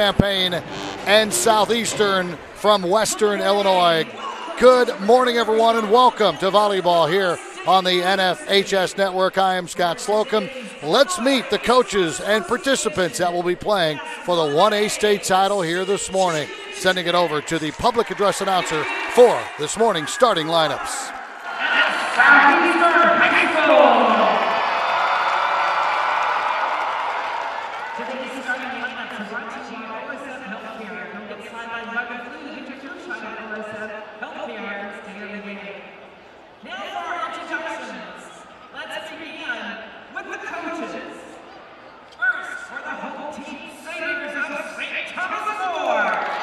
Champaign and Southeastern from Western Illinois. Good morning, everyone, and welcome to volleyball here on the IHSA Network. I am Scott Slocum. Let's meet the coaches and participants that will be playing for the 1A state title here this morning. Sending it over to the public address announcer for this morning's starting lineups. Southeastern High School. Today's starting lineups are brought to you by OSF Healthcare. Don't get sidelined by the flu. Get your shot at OSF Healthcare. Stay in the game. Now for our introductions. Let's begin with the coaches. First, for the home team, Saviors of St. Thomas More.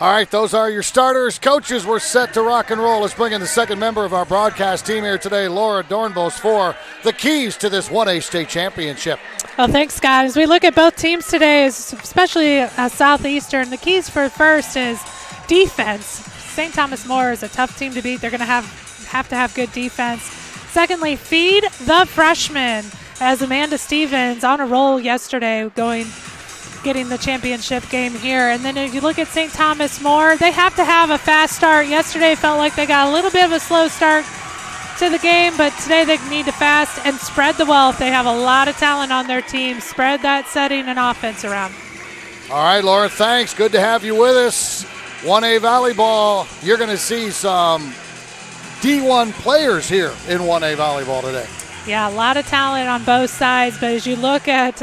All right, those are your starters. Coaches, we're set to rock and roll. Let's bring in the second member of our broadcast team here today, Laura Dornbos, for the keys to this 1A state championship. Well, thanks, Scott. As we look at both teams today, especially Southeastern, the keys for first is defense. St. Thomas More is a tough team to beat. They're going to have to have good defense. Secondly, feed the freshmen, as Amanda Stevens on a roll yesterday, going getting the championship game here. And then if you look at St. Thomas More, they have to have a fast start. Yesterday felt like they got a little bit of a slow start to the game, but today they need to fast and spread the wealth. They have a lot of talent on their team. Spread that setting and offense around. All right, Laura, thanks. Good to have you with us. 1A volleyball, you're going to see some D1 players here in 1A volleyball today. Yeah, a lot of talent on both sides, but as you look at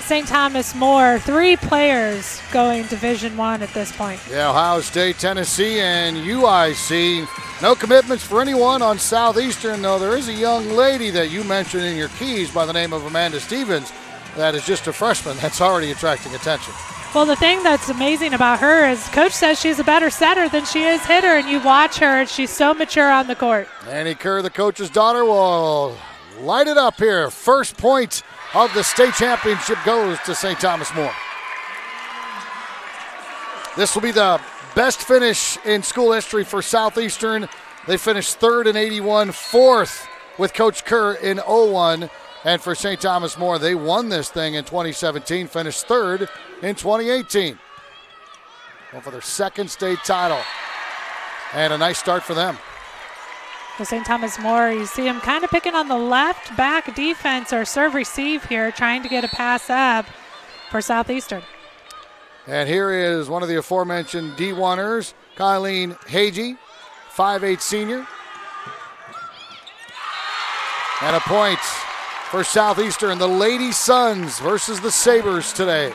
St. Thomas More, 3 players going Division I at this point. Yeah, Ohio State, Tennessee, and UIC. No commitments for anyone on Southeastern, though there is a young lady that you mentioned in your keys by the name of Amanda Stevens that is just a freshman that's already attracting attention. Well, the thing that's amazing about her is Coach says she's a better setter than she is hitter, and you watch her, and she's so mature on the court. Annie Kerr, the coach's daughter, will light it up here. First point of the state championship goes to St. Thomas More. This will be the best finish in school history for Southeastern. They finished 3rd in 81, 4th with Coach Kerr in 01. And for St. Thomas More, they won this thing in 2017, finished 3rd in 2018. Going for their 2nd state title. And a nice start for them. For St. Thomas More, you see him kind of picking on the left back defense or serve receive here, trying to get a pass up for Southeastern. And here is one of the aforementioned D1ers, Kylene Hagee, 5'8" senior. And a point for Southeastern, the Lady Suns versus the Sabres today.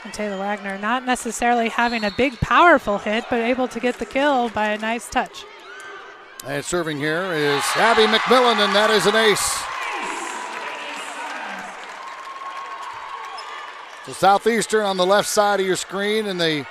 And Taylor Wagner not necessarily having a big, powerful hit, but able to get the kill by a nice touch. And serving here is Abby McMillan, and that is an ace. So Southeastern on the left side of your screen in the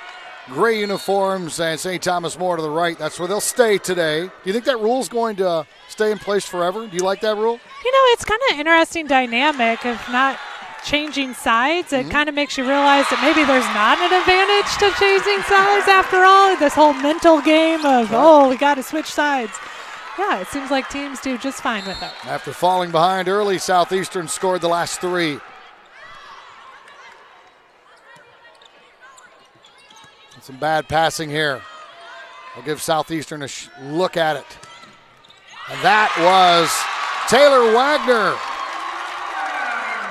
gray uniforms, and St. Thomas More to the right. That's where they'll stay today. Do you think that rule's going to stay in place forever? Do you like that rule? You know, it's kind of interesting dynamic of not changing sides. It kind of makes you realize that maybe there's not an advantage to changing sides after all. This whole mental game of, we got to switch sides. Yeah, it seems like teams do just fine with it. After falling behind early, Southeastern scored the last 3. Some bad passing here. We'll give Southeastern a look at it. And that was Taylor Wagner.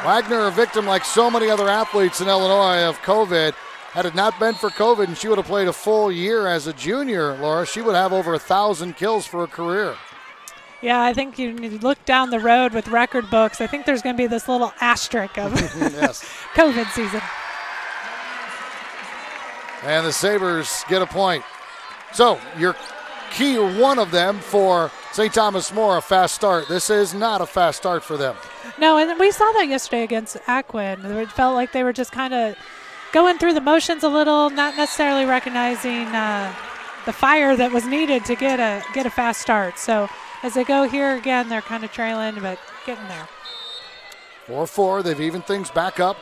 Wagner, a victim like so many other athletes in Illinois of COVID. Had it not been for COVID and she would have played a full year as a junior, Laura, she would have over 1,000 kills for a career. Yeah, I think you look down the road with record books. I think there's going to be this little asterisk of yes. COVID season. And the Sabres get a point. So your key, or one of them, for St. Thomas More, a fast start. This is not a fast start for them. No, and we saw that yesterday against Aquin. It felt like they were just kind of going through the motions a little, not necessarily recognizing the fire that was needed to get a fast start. So as they go here again, they're kind of trailing, but getting there. 4-4, they've evened things back up.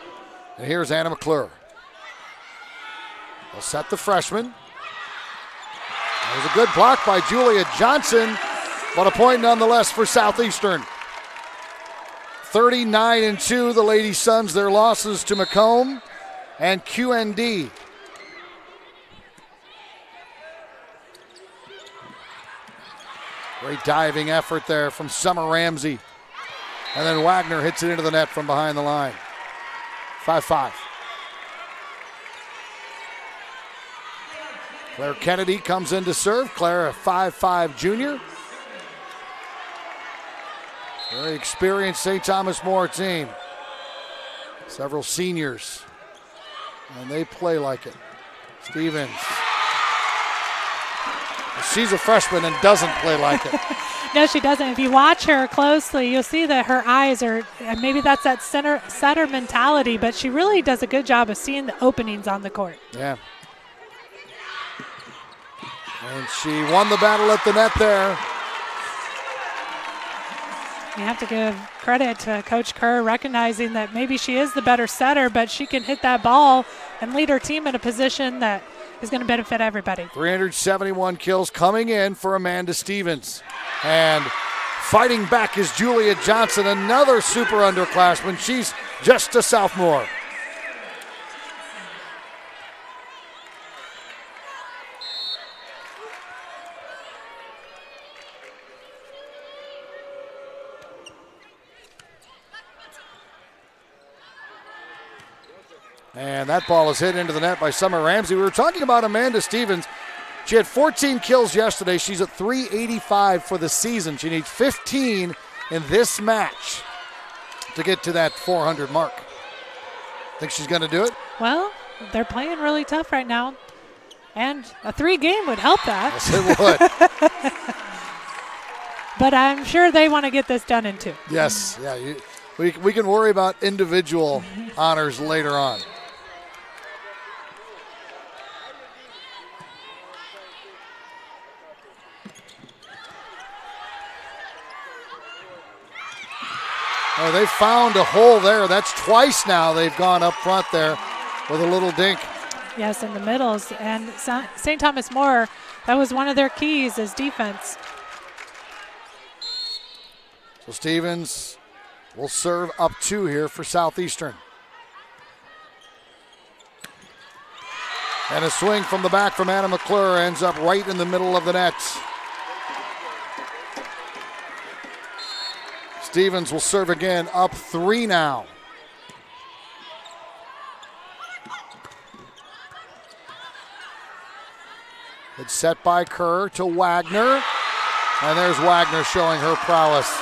And here's Anna McClure. They'll set the freshman. There's a good block by Julia Johnson, but a point nonetheless for Southeastern. 39-2, the Lady Suns, their losses to Macomb and QND. Great diving effort there from Summer Ramsey. And then Wagner hits it into the net from behind the line. 5-5. Claire Kennedy comes in to serve. Claire, a 5'5" junior. Very experienced St. Thomas More team. Several seniors. And they play like it. Stevens. She's a freshman and doesn't play like it. No, she doesn't. If you watch her closely, you'll see that her eyes are, and maybe that's that setter mentality, but she really does a good job of seeing the openings on the court. Yeah. And she won the battle at the net there. You have to give credit to Coach Kerr, recognizing that maybe she is the better setter, but she can hit that ball and lead her team in a position that is going to benefit everybody. 371 kills coming in for Amanda Stevens. And fighting back is Julia Johnson, another super underclassman. She's just a sophomore. And that ball is hit into the net by Summer Ramsey. We were talking about Amanda Stevens. She had 14 kills yesterday. She's at 385 for the season. She needs 15 in this match to get to that 400 mark. Think she's going to do it? Well, they're playing really tough right now. And a 3-game would help that. Yes, it would. But I'm sure they want to get this done in 2. Yes. Yeah. We can worry about individual honors later on. Oh, they found a hole there. That's twice now they've gone up front there with a little dink. Yes, in the middles. And St. Thomas More, that was one of their keys is defense. So Stevens will serve up 2 here for Southeastern. And a swing from the back from Anna McClure ends up right in the middle of the net. Stevens will serve again, up 3 now. It's set by Kerr to Wagner. And there's Wagner showing her prowess.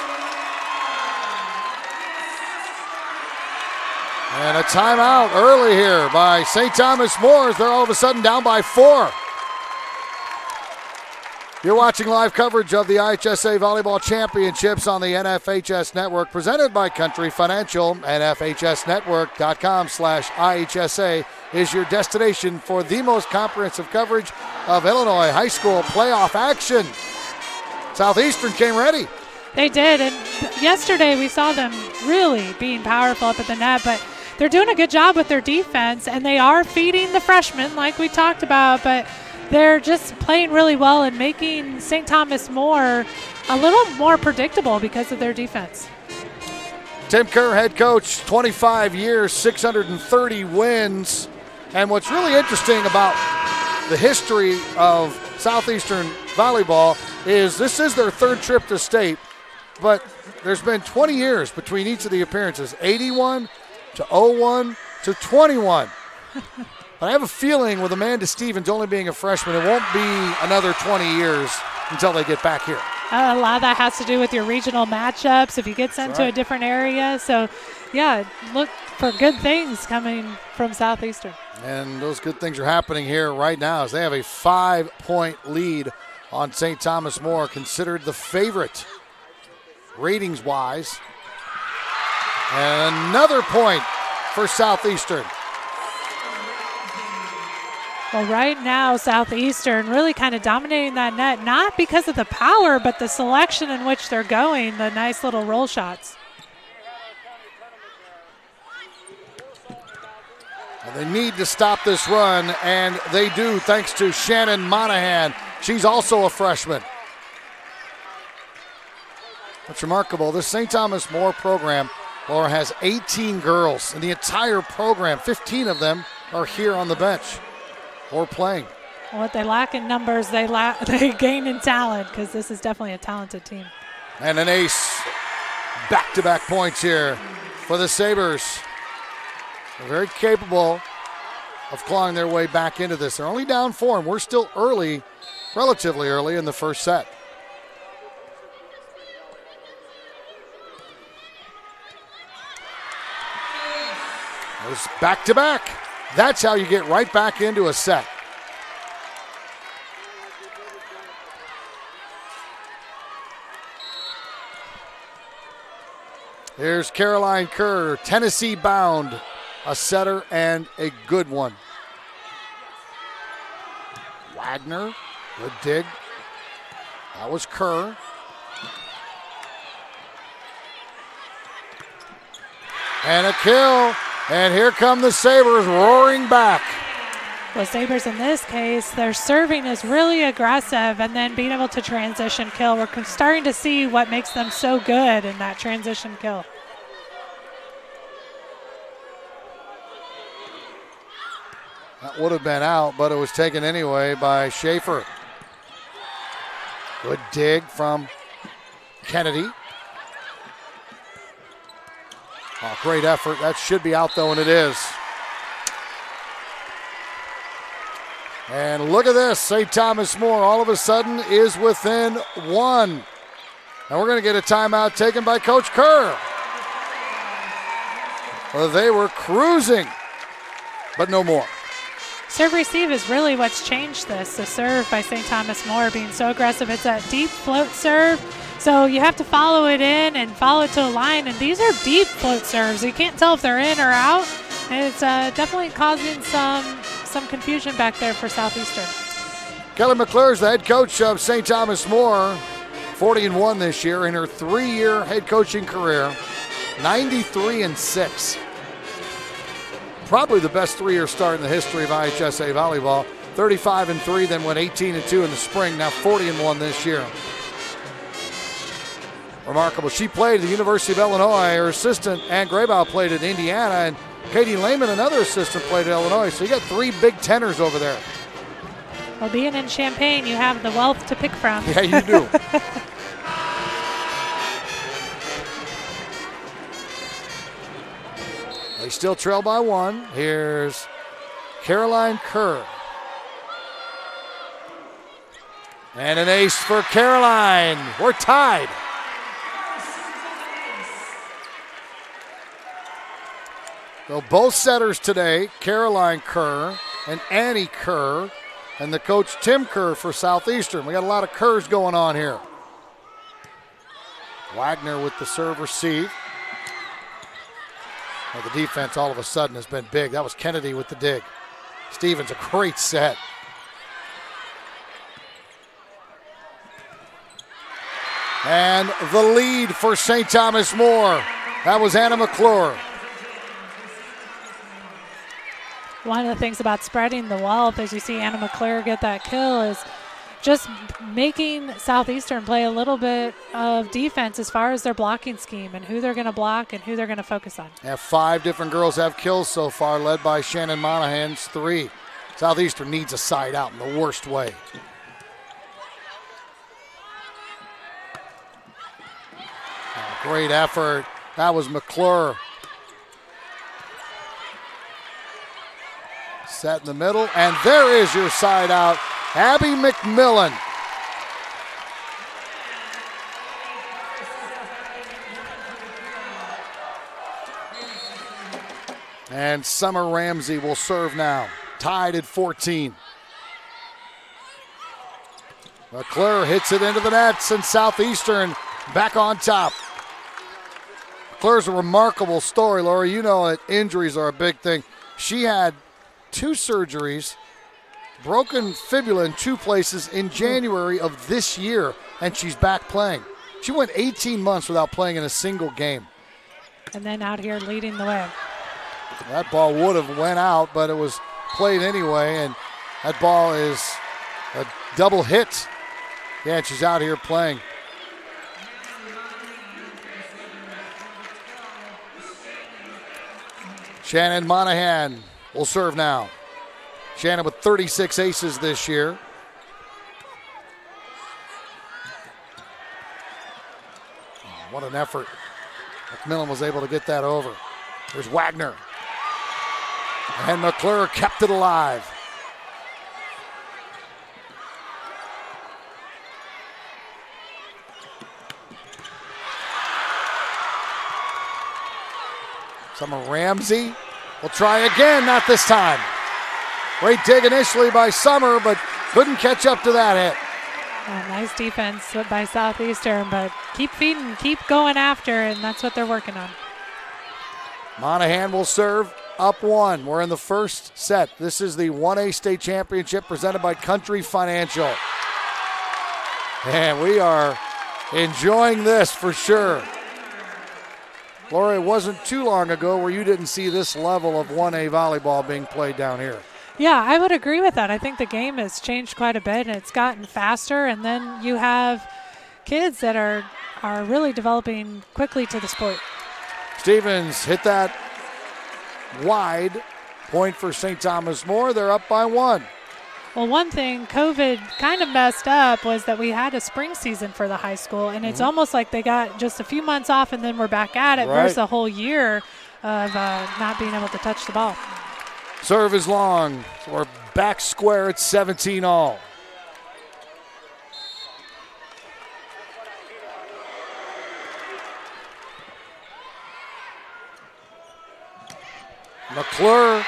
And a timeout early here by St. Thomas More. They're all of a sudden down by 4. You're watching live coverage of the IHSA Volleyball Championships on the NFHS Network, presented by Country Financial. NFHSNetwork.com/IHSA is your destination for the most comprehensive coverage of Illinois high school playoff action. Southeastern came ready. They did, and yesterday we saw them really being powerful up at the net, but they're doing a good job with their defense, and they are feeding the freshmen like we talked about, but they're just playing really well and making St. Thomas More a little more predictable because of their defense. Tim Kerr, head coach, 25 years, 630 wins. And what's really interesting about the history of Southeastern volleyball is this is their 3rd trip to state, but there's been 20 years between each of the appearances, 81 to 01 to 21. But I have a feeling with Amanda Stevens only being a freshman, it won't be another 20 years until they get back here. A lot of that has to do with your regional matchups, if you get sent to a different area. So, yeah, look for good things coming from Southeastern. And those good things are happening here right now as they have a 5-point lead on St. Thomas More, considered the favorite ratings-wise. And another point for Southeastern. Well, right now, Southeastern really kind of dominating that net, not because of the power, but the selection in which they're going, the nice little roll shots. And they need to stop this run, and they do, thanks to Shannon Monahan. She's also a freshman. What's remarkable, this St. Thomas More program, Laura, has 18 girls in the entire program. 15 of them are here on the bench or playing. What they lack in numbers, they gain in talent, because this is definitely a talented team. And an ace. Back-to-back points here for the Sabres. They're very capable of clawing their way back into this. They're only down 4, and we're still early, relatively early in the first set. There's back-to-back. That's how you get right back into a set. Here's Caroline Kerr, Tennessee bound, a setter and a good one. Wagner, good dig. That was Kerr. And a kill. And here come the Sabres roaring back. Well, Sabres in this case, their serving is really aggressive and then being able to transition kill. We're starting to see what makes them so good in that transition kill. That would have been out, but it was taken anyway by Schaefer. Good dig from Kennedy. Oh, great effort. That should be out, though, and it is. And look at this. St. Thomas More all of a sudden is within one. And we're going to get a timeout taken by Coach Kerr. Well, they were cruising, but no more. Serve receive is really what's changed this. The serve by St. Thomas More being so aggressive. It's a deep float serve, so you have to follow it in and follow it to a line. And these are deep float serves. You can't tell if they're in or out. And it's definitely causing some confusion back there for Southeastern. Kelly McClure is the head coach of St. Thomas More, 40-1 this year in her 3-year head coaching career, 93-6. Probably the best 3-year start in the history of IHSA volleyball. 35-3, then went 18-2 in the spring, now 40-1 this year. Remarkable. She played at the University of Illinois. Her assistant, Ann Graybow, played at Indiana, and Katie Lehman, another assistant, played at Illinois. So you got 3 Big Teners over there. Well, being in Champaign, you have the wealth to pick from. Yeah, you do. They still trail by 1. Here's Caroline Kerr. And an ace for Caroline. We're tied. So both setters today, Caroline Kerr and Annie Kerr, and the coach Tim Kerr for Southeastern. We got a lot of Kerrs going on here. Wagner with the serve receive. Well, the defense all of a sudden has been big. That was Kennedy with the dig. Stevens, a great set. And the lead for St. Thomas More. That was Anna McClure. One of the things about spreading the wealth, as you see Anna McClure get that kill, is just making Southeastern play a little bit of defense as far as their blocking scheme and who they're going to block and who they're going to focus on. Yeah, 5 different girls have kills so far, led by Shannon Monahan's 3. Southeastern needs a side out in the worst way. Oh, great effort. That was McClure. Set in the middle, and there is your side out. Abby McMillan. And Summer Ramsey will serve now, tied at 14. McClure hits it into the nets, and Southeastern back on top. McClure's a remarkable story, Laura. You know that injuries are a big thing. She had 2 surgeries, broken fibula in 2 places in January of this year, and she's back playing. She went 18 months without playing in a single game. And then out here leading the way. That ball would have went out, but it was played anyway, and that ball is a double hit. Yeah, and she's out here playing. Shannon Monahan will serve now. Shannon with 36 aces this year. Oh, what an effort. McMillan was able to get that over. There's Wagner. And McClure kept it alive. Summer Ramsey will try again, not this time. Great dig initially by Summer, but couldn't catch up to that hit. Oh, nice defense by Southeastern, but keep feeding, keep going after, and that's what they're working on. Monahan will serve up 1. We're in the first set. This is the 1A state championship presented by Country Financial. And we are enjoying this for sure. Laura, it wasn't too long ago where you didn't see this level of 1A volleyball being played down here. Yeah, I would agree with that. I think the game has changed quite a bit, and it's gotten faster, and then you have kids that are really developing quickly to the sport. Stevens hit that wide Point for St. Thomas More. They're up by 1. Well, one thing COVID kind of messed up was that we had a spring season for the high school, and it's almost like they got just a few months off and then we're back at it versus a whole year of not being able to touch the ball. Serve is long. So we're back square at 17 all. McClure,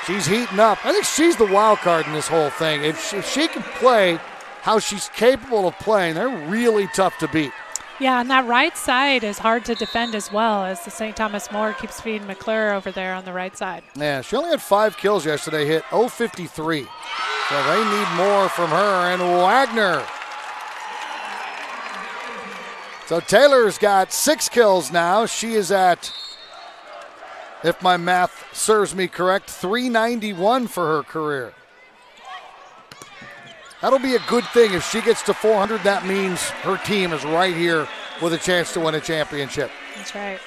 she's heating up. I think she's the wild card in this whole thing. If she can play how she's capable of playing, they're really tough to beat. Yeah, and that right side is hard to defend as well as the St. Thomas More keeps feeding McClure over there on the right side. Yeah, she only had 5 kills yesterday, hit 053. So they need more from her and Wagner. So Taylor's got 6 kills now. She is at, if my math serves me correct, 391 for her career. That'll be a good thing. If she gets to 400, that means her team is right here with a chance to win a championship. That's right.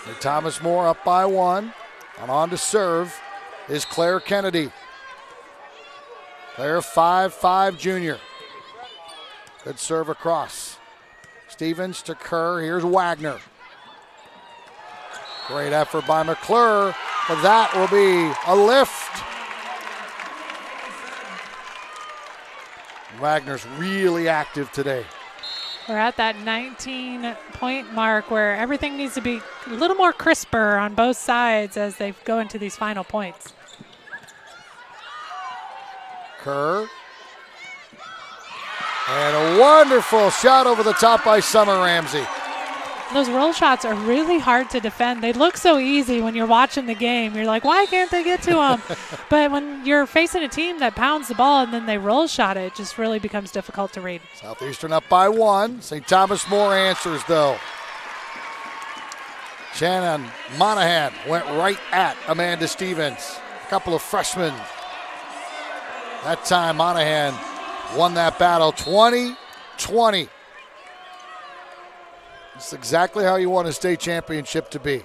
And Thomas More up by 1. And on to serve is Claire Kennedy. Claire, 5'5" junior. Good serve across. Stevens to Kerr. Here's Wagner. Great effort by McClure, but that will be a lift. Wagner's really active today. We're at that 19-point mark where everything needs to be a little more crisper on both sides as they go into these final points. Kerr. And a wonderful shot over the top by Summer Ramsey. Those roll shots are really hard to defend. They look so easy when you're watching the game. You're like, why can't they get to them? But when you're facing a team that pounds the ball and then they roll shot it just really becomes difficult to read. Southeastern up by 1. St. Thomas More answers, though. Shannon Monahan went right at Amanda Stevens. A couple of freshmen. That time Monahan won that battle 20-20. It's exactly how you want a state championship to be.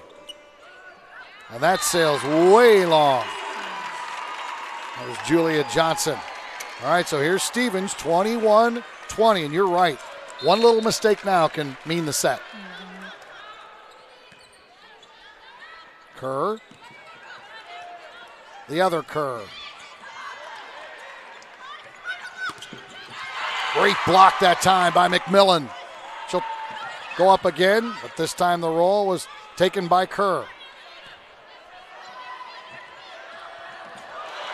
And that sails way long. That was Julia Johnson. All right, so here's Stevens, 21-20, and you're right. One little mistake now can mean the set. Kerr. The other Kerr. Great block that time by McMillan. She'll go up again, but this time the roll was taken by Kerr.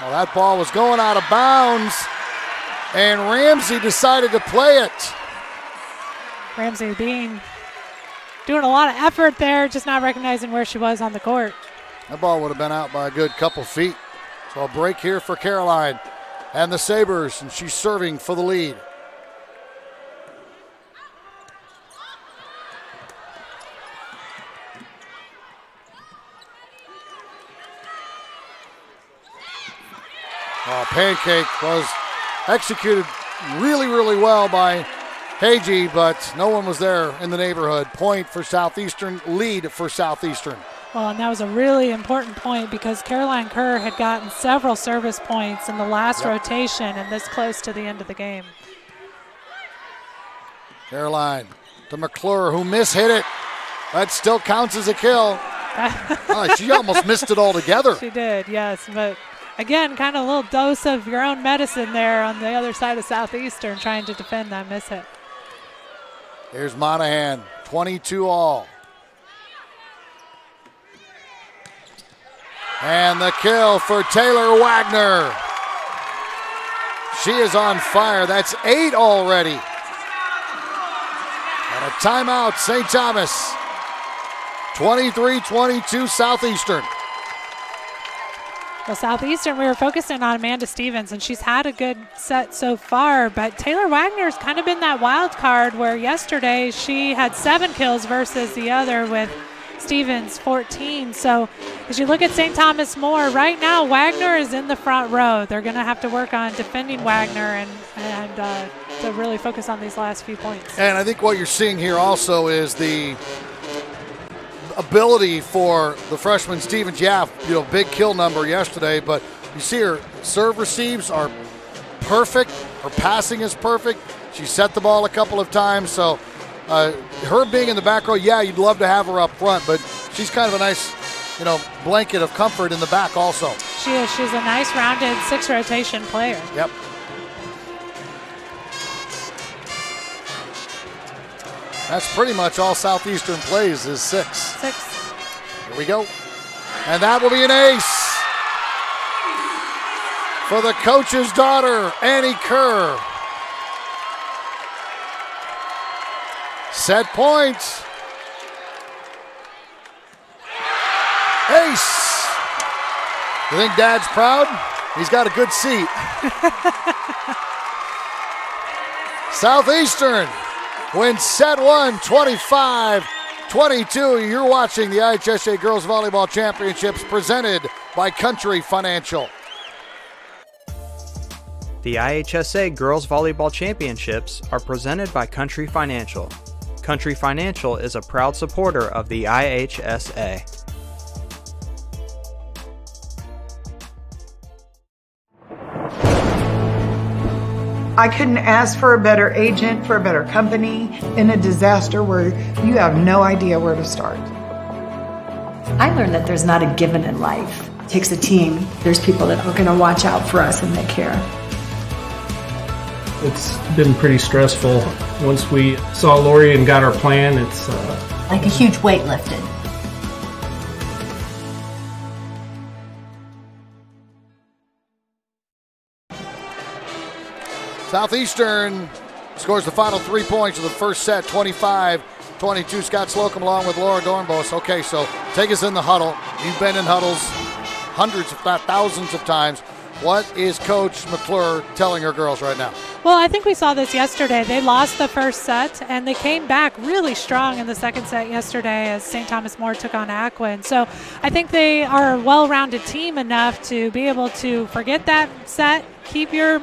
Well, that ball was going out of bounds, and Ramsey decided to play it. Ramsey doing a lot of effort there, just not recognizing where she was on the court. That ball would have been out by a good couple feet. So a break here for Caroline and the Sabres, and she's serving for the lead. Pancake was executed really, really well by Hagee, but no one was there in the neighborhood. Point for Southeastern, lead for Southeastern. Well, and that was a really important point because Caroline Kerr had gotten several service points in the last rotation and this close to the end of the game. Caroline to McClure, who mishit it. That still counts as a kill. She almost missed it altogether. She did, yes, but again, kind of a little dose of your own medicine there on the other side of Southeastern trying to defend that miss hit. Here's Monahan, 22 all. And the kill for Taylor Wagner. She is on fire. That's 8 already. And a timeout, St. Thomas. 23-22 Southeastern. Well, Southeastern, we were focusing on Amanda Stevens, and she's had a good set so far, but Taylor Wagner's kind of been that wild card where yesterday she had 7 kills versus the other with Stevens 14. So as you look at St. Thomas More, right now Wagner is in the front row. They're going to have to work on defending Wagner and to really focus on these last few points. And I think what you're seeing here also is the ability for the freshman Steven Jaff, big kill number yesterday, but you see her serve receives are perfect. Her passing is perfect. She set the ball a couple of times, so her being in the back row, yeah, you'd love to have her up front, but she's kind of a nice, blanket of comfort in the back also. She is. She's a nice rounded 6-rotation player. Yep. That's pretty much all Southeastern plays is 6. Here we go. And that will be an ace for the coach's daughter, Annie Kerr. Set point. Ace. You think Dad's proud? He's got a good seat. Southeastern wins set 1, 25-22. You're watching the IHSA Girls Volleyball Championships presented by Country Financial. The IHSA Girls Volleyball Championships are presented by Country Financial. Country Financial is a proud supporter of the IHSA. I couldn't ask for a better agent, for a better company in a disaster where you have no idea where to start. I learned that there's not a given in life. It takes a team. There's people that are going to watch out for us and they care. It's been pretty stressful. Once we saw Lori and got our plan, it's like a huge weight lifted. Southeastern scores the final 3 points of the first set, 25-22. Scott Slocum along with Laura Dornbos. Okay, so take us in the huddle. You've been in huddles hundreds, if not thousands of times. What is Coach McClure telling her girls right now? Well, I think we saw this yesterday. They lost the first set, and they came back really strong in the second set yesterday as St. Thomas More took on Aquin. So I think they are a well-rounded team enough to be able to forget that set, keep your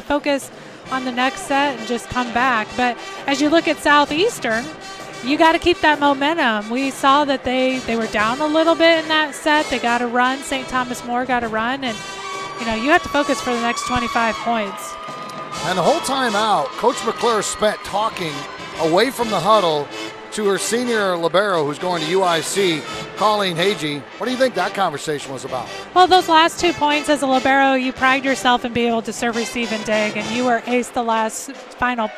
focus on the next set, and just come back. But as you look at Southeastern, you got to keep that momentum. We saw that they were down a little bit in that set. They got a run. St. Thomas More got a run, and you have to focus for the next 25 points. And the whole time out, Coach McClure spent talking away from the huddle to her senior libero who's going to UIC, Colleen Hagee. What do you think that conversation was about? Well, those last 2 points as a libero, you pride yourself in being able to serve, receive, and dig, and you were ace the last final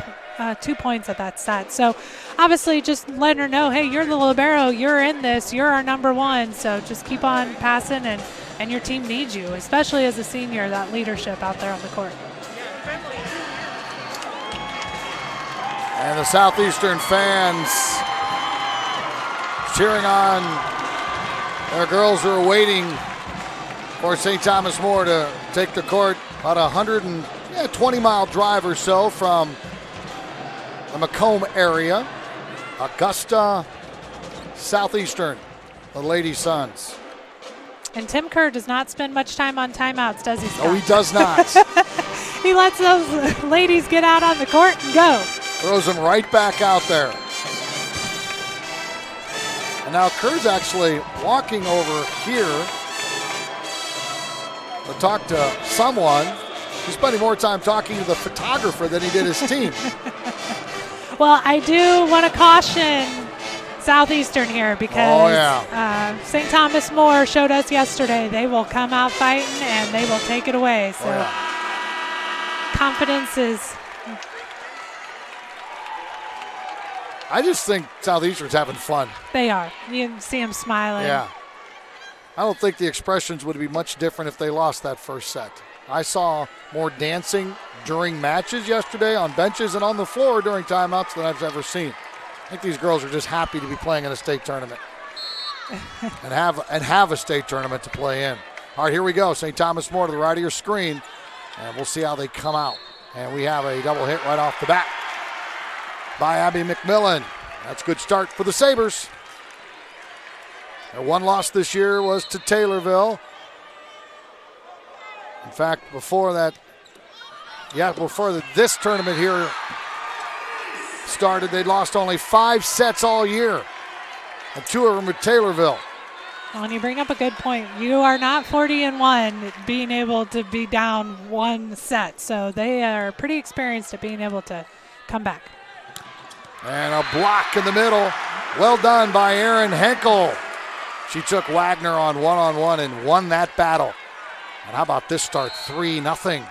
2 points of that set. So obviously just letting her know, hey, you're the libero, you're in this, you're our number one, so just keep on passing, and your team needs you, especially as a senior, that leadership out there on the court. And the Southeastern fans cheering on their girls who are waiting for St. Thomas More to take the court. About a 120-mile drive or so from the Macomb area. Augusta, Southeastern, the Lady Suns. And Tim Kerr does not spend much time on timeouts, does he, Scott? No, he does not. He lets those ladies get out on the court and go. Throws them right back out there. And now Kerr's actually walking over here to talk to someone. He's spending more time talking to the photographer than he did his team. Well, I do want to caution Southeastern here because St. Thomas More showed us yesterday they will come out fighting and they will take it away. So confidence is... I just think Southeastern's having fun. They are. You see them smiling. Yeah. I don't think the expressions would be much different if they lost that first set. I saw more dancing during matches yesterday on benches and on the floor during timeouts than I've ever seen. I think these girls are just happy to be playing in a state tournament and have a state tournament to play in. All right, here we go. St. Thomas More to the right of your screen, and we'll see how they come out. And we have a double hit right off the bat by Abby McMillan. That's a good start for the Sabres. Their one loss this year was to Taylorville. In fact, before this tournament here started, they'd lost only 5 sets all year and 2 of them with Taylorville. Well, and you bring up a good point. You are not 40-1 being able to be down 1 set, so they are pretty experienced at being able to come back. And a block in the middle. Well done by Erin Henkel. She took Wagner on one-on-one and won that battle. And how about this start? 3-0.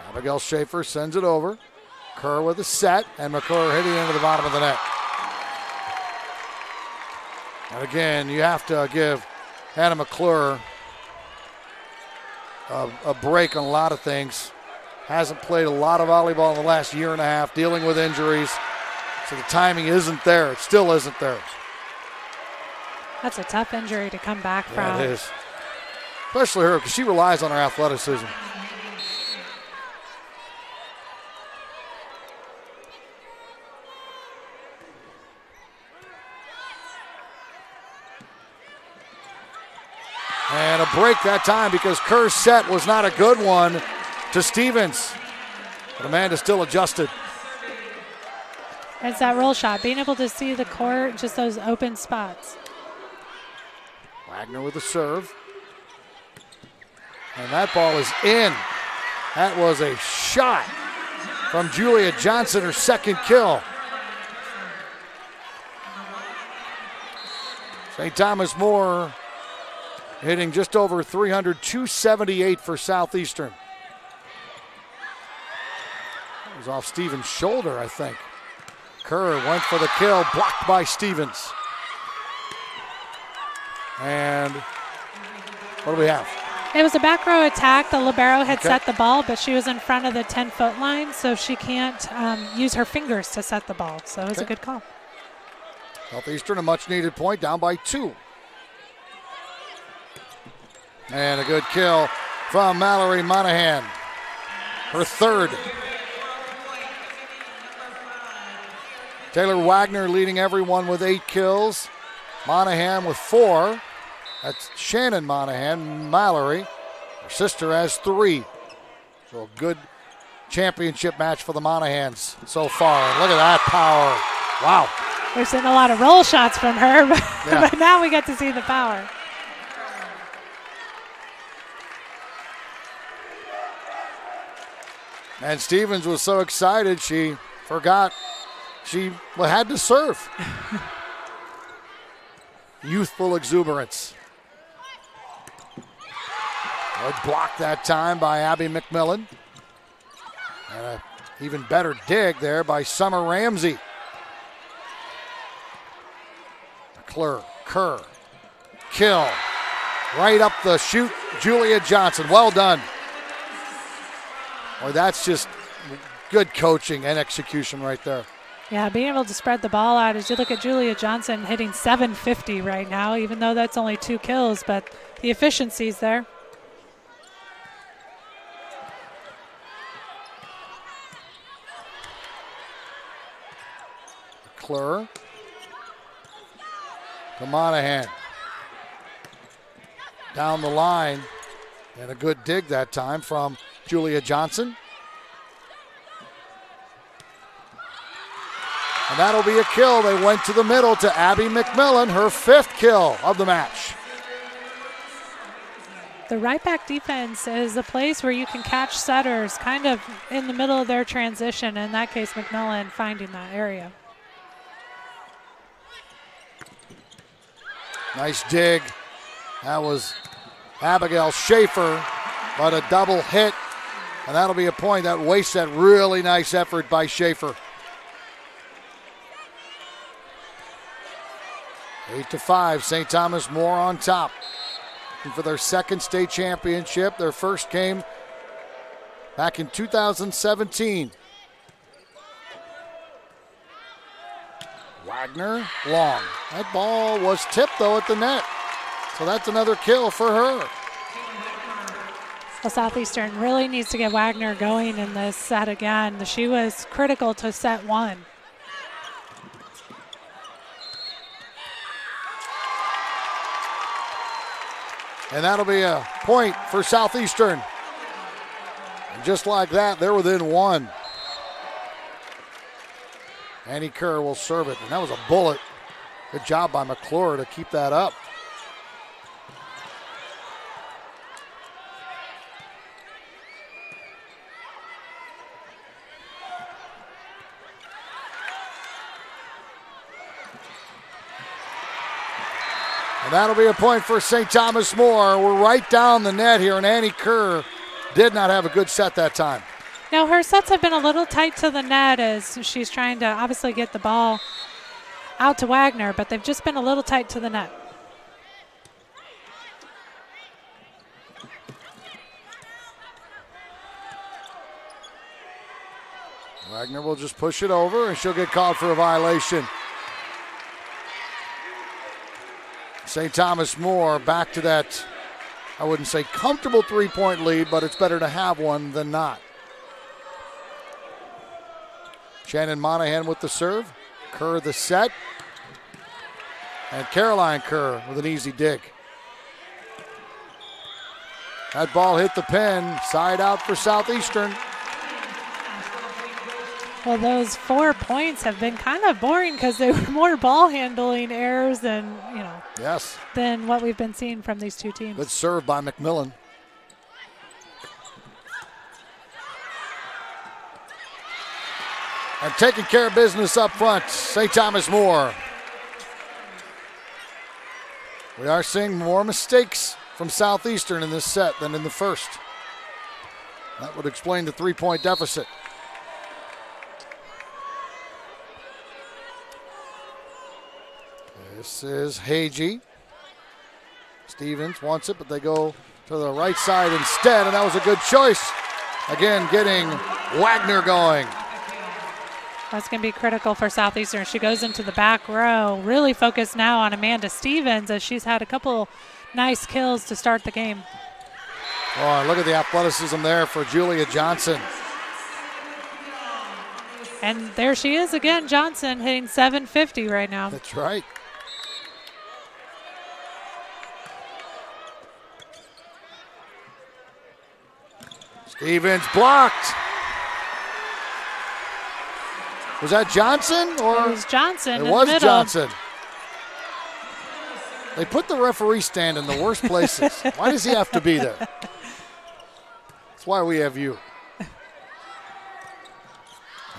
Abigail Schaefer sends it over. Kerr with a set, and McClure hitting into the bottom of the net. And again, you have to give Hannah McClure a break on a lot of things. Hasn't played a lot of volleyball in the last year and a half, dealing with injuries. So the timing isn't there. It still isn't there. That's a tough injury to come back from. Yeah, it is. Especially her, because she relies on her athleticism. And a break that time because Kerr's set was not a good one to Stevens. But Amanda still adjusted. It's that roll shot, being able to see the court, just those open spots. Wagner with the serve. And that ball is in. That was a shot from Julia Johnson, her second kill. St. Thomas More hitting just over 300, 278 for Southeastern. It was off Stevens' shoulder, I think. Kerr went for the kill, blocked by Stevens. And what do we have? It was a back row attack. The libero had set the ball, but she was in front of the 10-foot line, so she can't use her fingers to set the ball. So it was a good call. Southeastern, a much-needed point, down by 2. And a good kill from Mallory Monahan, her third. Taylor Wagner leading everyone with 8 kills. Monahan with 4. That's Shannon Monahan. Mallory, her sister, has 3. So a good championship match for the Monahans so far. Look at that power. Wow. We're seeing a lot of roll shots from her, but now we get to see the power. And Stevens was so excited she forgot she had to serve. Youthful exuberance. Good block that time by Abby McMillan. And an even better dig there by Summer Ramsey. McClure, Kerr, kill. Right up the chute, Julia Johnson. Well done. Boy, that's just good coaching and execution right there. Yeah, being able to spread the ball out. As you look at Julia Johnson hitting 750 right now, even though that's only 2 kills, but the efficiency's there. McClure to Monahan. Down the line. And a good dig that time from Julia Johnson. And that'll be a kill. They went to the middle to Abby McMillan, her 5th kill of the match. The right back defense is a place where you can catch setters kind of in the middle of their transition. In that case, McMillan finding that area. Nice dig. That was Abigail Schaefer, but a double hit. And that'll be a point. That wastes that really nice effort by Schaefer. 8-5, St. Thomas More on top. Looking for their second state championship. Their first came back in 2017. Wagner, long. That ball was tipped, though, at the net. So that's another kill for her. Well, Southeastern really needs to get Wagner going in this set again. She was critical to set 1. And that'll be a point for Southeastern. And just like that, they're within one. Annie Kerr will serve it, and that was a bullet. Good job by McClure to keep that up. And that'll be a point for St. Thomas More. We're right down the net here, and Annie Kerr did not have a good set that time. Now, her sets have been a little tight to the net as she's trying to obviously get the ball out to Wagner, but they've just been a little tight to the net. Wagner will just push it over, and she'll get called for a violation. St. Thomas More back to that, I wouldn't say comfortable three-point lead, but it's better to have one than not. Shannon Monahan with the serve. Kerr the set. And Caroline Kerr with an easy dig. That ball hit the pin. Side out for Southeastern. Well, those 4 points have been kind of boring because they were more ball handling errors than, yes, than what we've been seeing from these two teams. Good serve by McMillan. And taking care of business up front, St. Thomas More. We are seeing more mistakes from Southeastern in this set than in the first. That would explain the 3-point deficit. This is Hagee. Stevens wants it, but they go to the right side instead, and that was a good choice. Again, getting Wagner going. That's going to be critical for Southeastern. She goes into the back row, really focused now on Amanda Stevens as she's had a couple nice kills to start the game. Oh, look at the athleticism there for Julia Johnson. And there she is again, Johnson hitting 750 right now. That's right. Stevens blocked. Was that Johnson? Or it was Johnson. It in was the middle. Johnson. They put the referee stand in the worst places. Why does he have to be there? That's why we have you.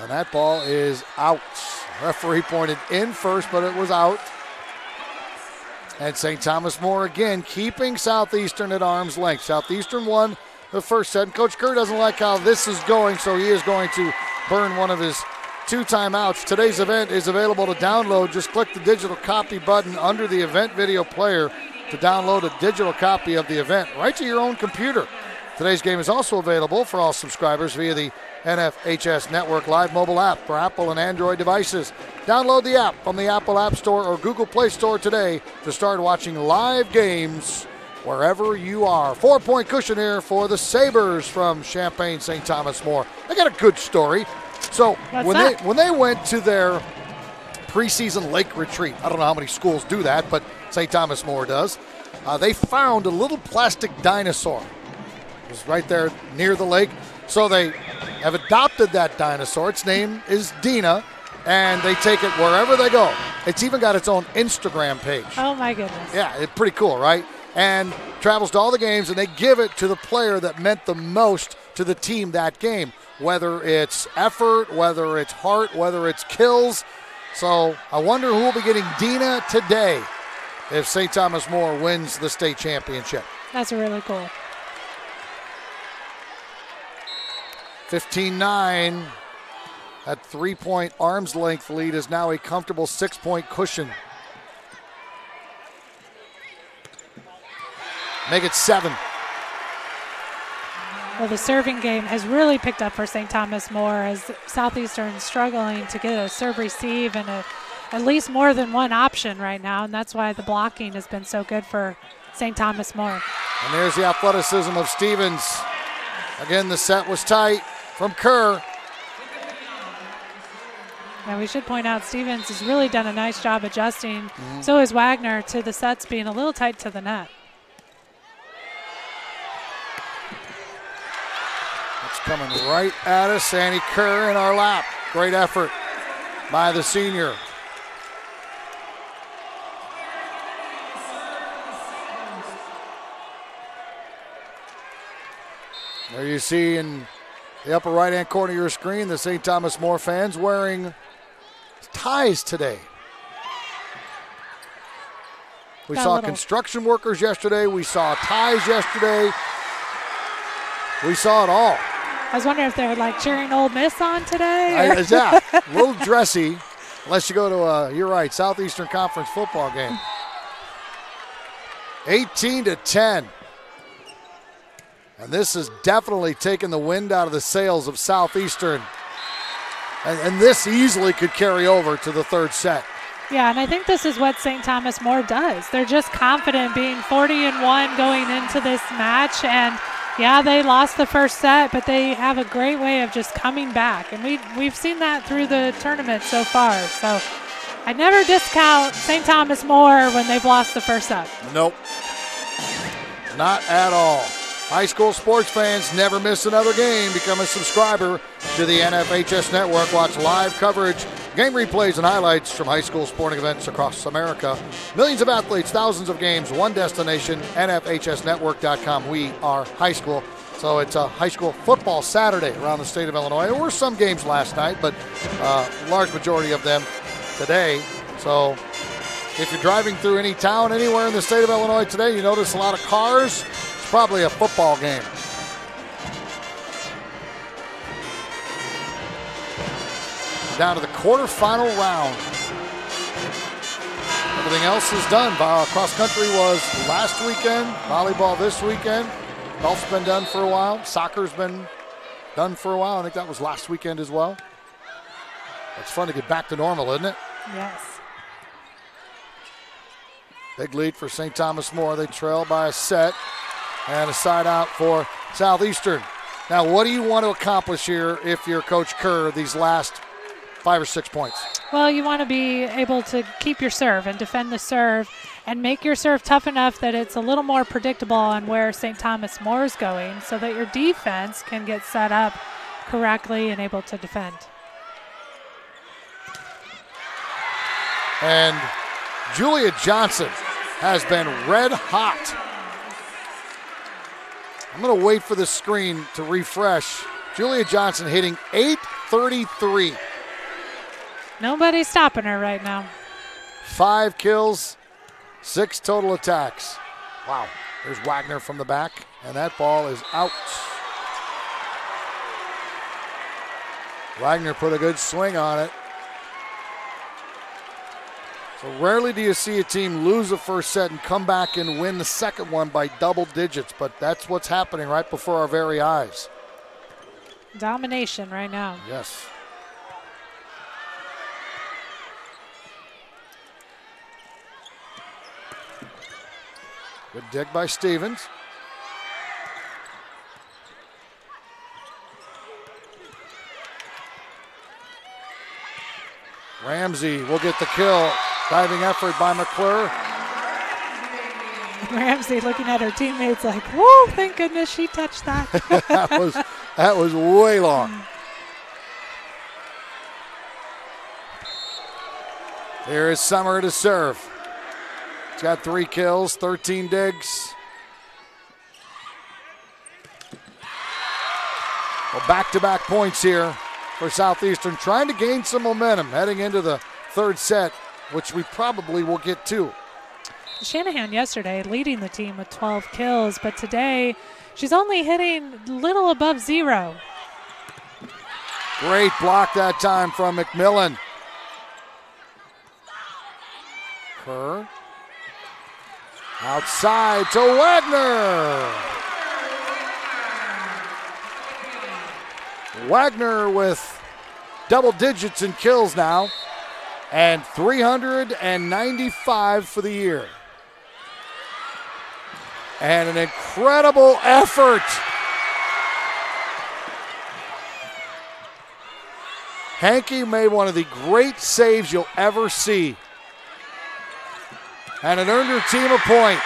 And that ball is out. Referee pointed in first, but it was out. And St. Thomas More again keeping Southeastern at arm's length. Southeastern won the first set. And Coach Kerr doesn't like how this is going, so he is going to burn one of his 2 timeouts. Today's event is available to download. Just click the digital copy button under the event video player to download a digital copy of the event right to your own computer. Today's game is also available for all subscribers via the NFHS Network Live mobile app for Apple and Android devices. Download the app from the Apple App Store or Google Play Store today to start watching live games wherever you are. 4-point cushion here for the Sabres from Champaign St. Thomas More. They got a good story. So when they went to their preseason lake retreat, I don't know how many schools do that, but St. Thomas More does, they found a little plastic dinosaur. It was right there near the lake. So they have adopted that dinosaur. Its name is Dina, and they take it wherever they go. It's even got its own Instagram page. Oh, my goodness. Yeah, it's pretty cool, right? And travels to all the games, and they give it to the player that meant the most to the team that game, whether it's effort, whether it's heart, whether it's kills. So I wonder who will be getting Dina today if St. Thomas More wins the state championship. That's really cool. 15-9. That 3-point arm's length lead is now a comfortable 6-point cushion. Make it 7. Well, the serving game has really picked up for St. Thomas More as Southeastern struggling to get a serve receive and at least more than one option right now, and that's why the blocking has been so good for St. Thomas More. And there's the athleticism of Stevens. Again, the set was tight from Kerr. Now we should point out Stevens has really done a nice job adjusting. So is Wagner to the sets being a little tight to the net. coming right at us. Annie Kerr in our lap. Great effort by the senior. There you see in the upper right-hand corner of your screen the St. Thomas More fans wearing ties today. We saw construction workers yesterday. We saw ties yesterday. We saw it all. I was wondering if they were like cheering Ole Miss on today. Yeah, a little dressy, unless you go to you're right, Southeastern Conference football game. 18-10. And this has definitely taken the wind out of the sails of Southeastern. And this easily could carry over to the third set. Yeah, and I think this is what St. Thomas More does. They're just confident being 40-1 going into this match. And, yeah, they lost the first set, but they have a great way of just coming back. And we've seen that through the tournament so far. So I never discount St. Thomas More when they've lost the first set. Nope. Not at all. High school sports fans, never miss another game. Become a subscriber to the NFHS Network. Watch live coverage, game replays, and highlights from high school sporting events across America. Millions of athletes, thousands of games, one destination, NFHSnetwork.com. We are high school. So it's a high school football Saturday around the state of Illinois. There were some games last night, but large majority of them today. So if you're driving through any town anywhere in the state of Illinois today, you notice a lot of cars. It's probably a football game. Down to the quarterfinal round. Everything else is done. Cross country was last weekend. Volleyball this weekend. Golf's been done for a while. Soccer's been done for a while. I think that was last weekend as well. It's fun to get back to normal, isn't it? Yes. Big lead for St. Thomas More. They trail by a set. And a side out for Southeastern. Now, what do you want to accomplish here if you're Coach Kerr these last 5 or 6 points? Well, you want to be able to keep your serve and defend the serve and make your serve tough enough that it's a little more predictable on where St. Thomas More is going so that your defense can get set up correctly and able to defend. And Julia Johnson has been red hot. I'm going to wait for the screen to refresh. Julia Johnson hitting .833. Nobody's stopping her right now. 5 kills, 6 total attacks. Wow. There's Wagner from the back, and that ball is out. Wagner put a good swing on it. So rarely do you see a team lose the first set and come back and win the second one by double digits, but that's what's happening right before our very eyes. Domination right now. Yes. Good dig by Stevens. Ramsey will get the kill. Diving effort by McClure. Ramsey looking at her teammates like, whoa, thank goodness she touched that. that was way long. Here is Summer to serve. She's got 3 kills, 13 digs. Well, back-to-back points here for Southeastern, trying to gain some momentum heading into the third set, which we probably will get to. Shanahan yesterday leading the team with 12 kills, but today she's only hitting a little above 0. Great block that time from McMillan. Kerr. Outside to Wagner. Wagner with double digits in kills now, and 395 for the year. And an incredible effort. Hankey made one of the great saves you'll ever see. And it earned her team a point.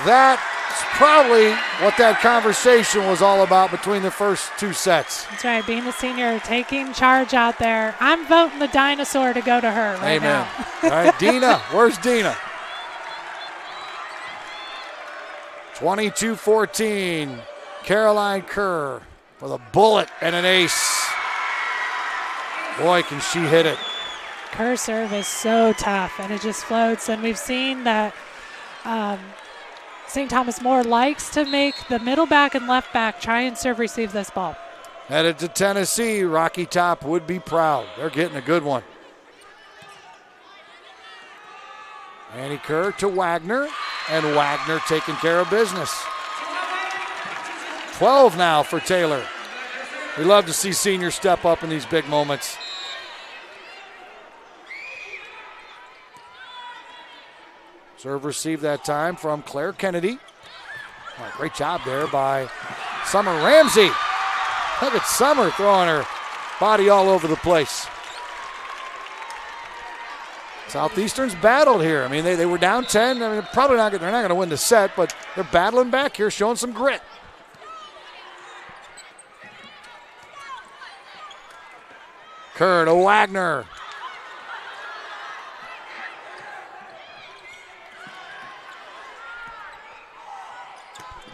That It's probably what that conversation was all about between the first two sets. That's right, being a senior, taking charge out there. I'm voting the dinosaur to go to her right now. All right, Dina, where's Dina? 22-14, Caroline Kerr with a bullet and an ace. Boy, can she hit it. Kerr serve is so tough, and it just floats. And we've seen that St. Thomas More likes to make the middle back and left back try and serve receive this ball. Headed to Tennessee, Rocky Top would be proud. They're getting a good one. Annie Kerr to Wagner, and Wagner taking care of business. 12 now for Taylor. We love to see seniors step up in these big moments. Serve received that time from Claire Kennedy. Oh, great job there by Summer Ramsey. Look at Summer throwing her body all over the place. Southeastern's battled here. I mean, they were down 10. I mean, they're not going to win the set, but they're battling back here, showing some grit. Kerr to Wagner.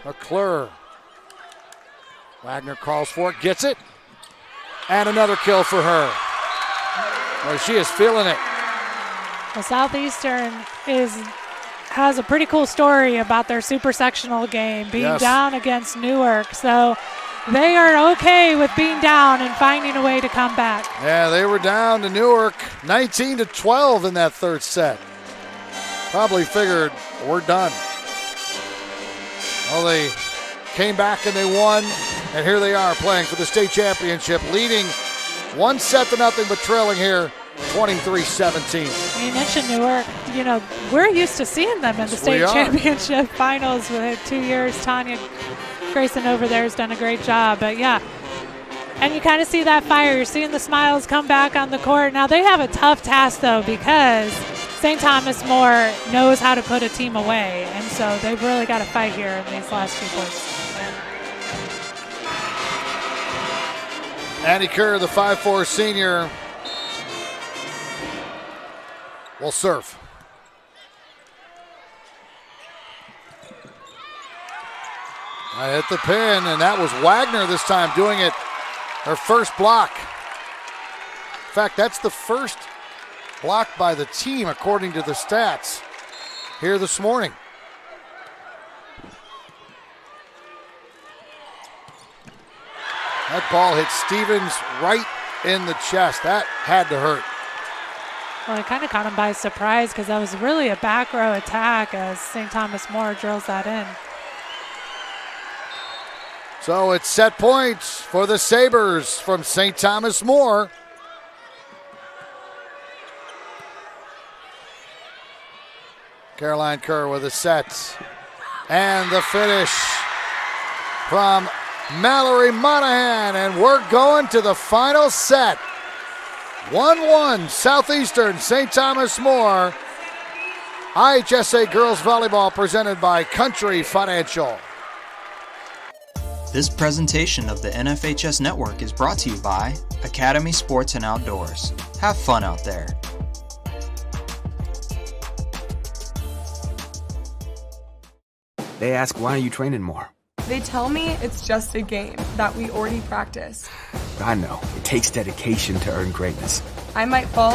McClure. Wagner calls for it, gets it, and another kill for her. Well, she is feeling it. Well, Southeastern has a pretty cool story about their super sectional game, being down against Newark. So they are okay with being down and finding a way to come back. Yeah, they were down to Newark 19-12 in that third set. Probably figured we're done. Well, they came back and they won, and here they are playing for the state championship, leading 1-0, but trailing here 23-17. You mentioned Newark. You know, we're used to seeing them in the state championship finals with 2 years. Tanya Grayson over there has done a great job, but yeah. And you kind of see that fire. You're seeing the smiles come back on the court. Now, they have a tough task, though, because St. Thomas More knows how to put a team away, and so they've really got to fight here in these last few points. Annie Kerr, the 5'4" senior, will serve. I hit the pin, and that was Wagner this time doing it, her first block. In fact, that's the first block by the team according to the stats here this morning. That ball hit Stevens right in the chest. That had to hurt. Well, it kind of caught him by surprise because that was really a back row attack as St. Thomas More drills that in. So it's set points for the Sabres from St. Thomas More. Caroline Kerr with a set. And the finish from Mallory Monahan. And we're going to the final set. 1-1 Southeastern, St. Thomas More. IHSA Girls Volleyball presented by Country Financial. This presentation of the NFHS Network is brought to you by Academy Sports and Outdoors. Have fun out there. They ask, why are you training more? They tell me it's just a game that we already practice. I know. It takes dedication to earn greatness. I might fall,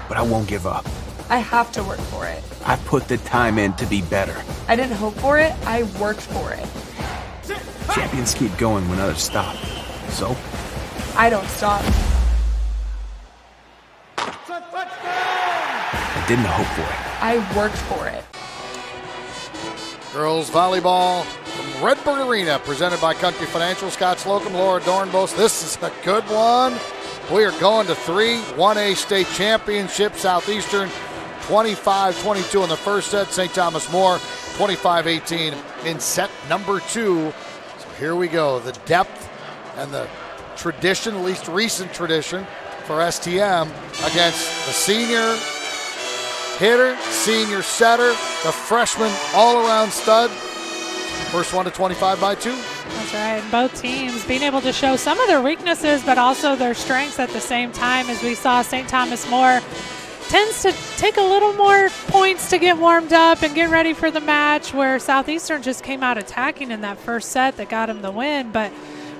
but I won't give up. I have to work for it. I put the time in to be better. I didn't hope for it, I worked for it. Champions keep going when others stop. So? I don't stop. I didn't hope for it. I worked for it. Girls volleyball from Redbird Arena, presented by Country Financial. Scott Slocum, Laura Dornbos. This is a good one. We are going to 3 1A state championship. Southeastern 25-22 in the first set. St. Thomas More 25-18 in set number 2. So here we go. The depth and the tradition, at least recent tradition, for STM against the senior hitter, senior setter, the freshman all-around stud. First one to 25 by 2. That's right. Both teams being able to show some of their weaknesses, but also their strengths at the same time. As we saw, St. Thomas More tends to take a little more points to get warmed up and get ready for the match, where Southeastern just came out attacking in that first set that got them the win. But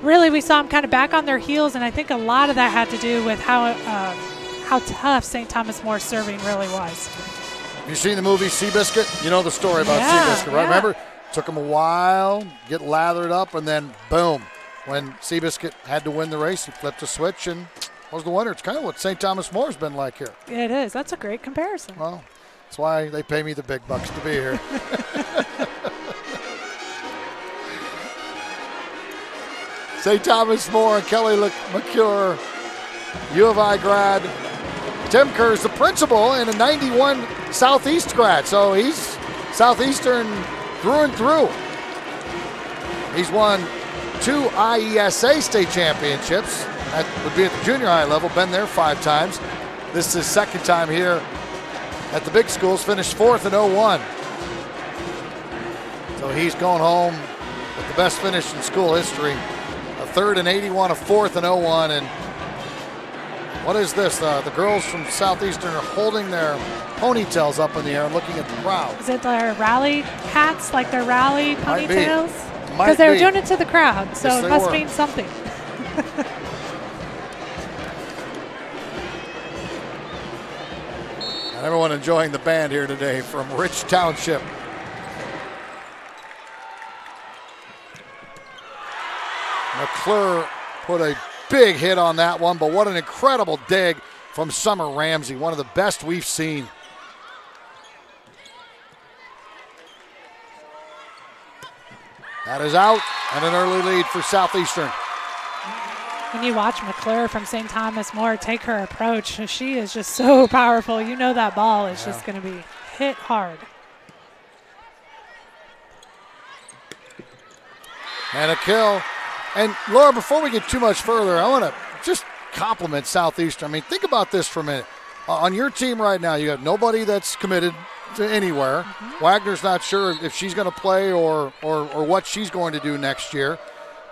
really, we saw them kind of back on their heels, and I think a lot of that had to do with how tough St. Thomas More serving really was. You seen the movie Seabiscuit? You know the story about Seabiscuit, right? Yeah. Remember? Took him a while, get lathered up, and then boom. When Seabiscuit had to win the race, he flipped a switch and was the winner. It's kind of what St. Thomas More's been like here. It is. That's a great comparison. Well, that's why they pay me the big bucks to be here. St. Thomas More and Kelly McCure, U of I grad. Tim Kerr's the principal and a 91 Southeast grad, so he's Southeastern through and through. He's won 2 IHSA state championships. That would be at the junior high level, been there 5 times. This is his second time here at the big schools, finished 4th in 01. So he's going home with the best finish in school history. A 3rd in 81, a 4th in 01, and what is this? The girls from Southeastern are holding their ponytails up in the air and looking at the crowd. Is it their rally hats, like their rally Might be. ponytails? Might Because they were be. doing it to the crowd, so Yes, it they must were. mean something. And everyone enjoying the band here today from Rich Township. McClure put a big hit on that one, but what an incredible dig from Summer Ramsey, one of the best we've seen. That is out, and an early lead for Southeastern. When you watch McClure from St. Thomas More take her approach, she is just so powerful. You know that ball is just going to be hit hard. And a kill. And Laura, before we get too much further, I want to just compliment Southeastern. I mean, think about this for a minute. On your team right now, you have nobody that's committed to anywhere. Wagner's not sure if she's going to play or what she's going to do next year.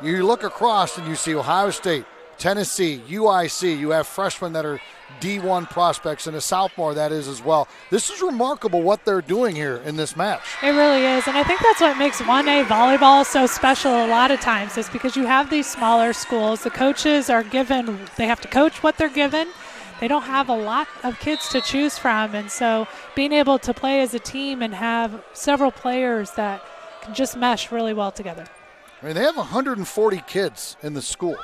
You look across and you see Ohio State, Tennessee, UIC. You have freshmen that are D1 prospects, and a sophomore that is as well. This is remarkable what they're doing here in this match. It really is, and I think that's what makes 1A volleyball so special a lot of times, is because you have these smaller schools. The coaches are given, they have to coach what they're given. They don't have a lot of kids to choose from, and so being able to play as a team and have several players that can just mesh really well together. I mean, they have 140 kids in the school.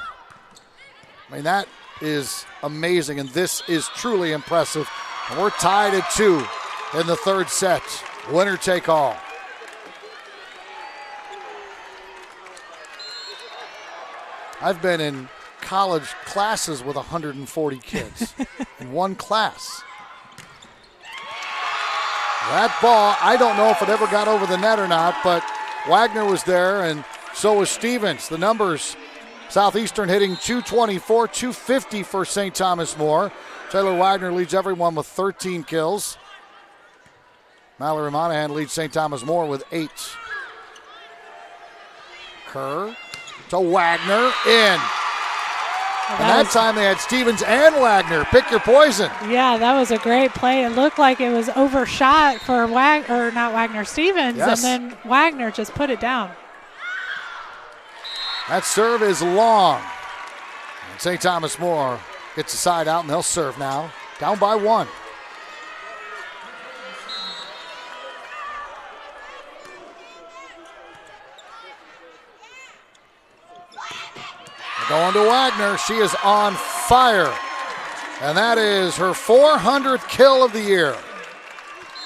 I mean, that is amazing, and this is truly impressive. And we're tied at 2 in the third set. Winner take all. I've been in college classes with 140 kids in one class. That ball, I don't know if it ever got over the net or not, but Wagner was there, and so was Stevens. The numbers, Southeastern hitting 224, 250 for St. Thomas More. Taylor Wagner leads everyone with 13 kills. Mallory Monahan leads St. Thomas More with 8. Kerr to Wagner, in. And that time they had Stevens and Wagner. Pick your poison. Yeah, that was a great play. It looked like it was overshot for Stevens, Yes. and then Wagner just put it down. That serve is long. And St. Thomas More gets the side out, and they'll serve now. Down by 1. Going to Wagner. She is on fire. And that is her 400th kill of the year.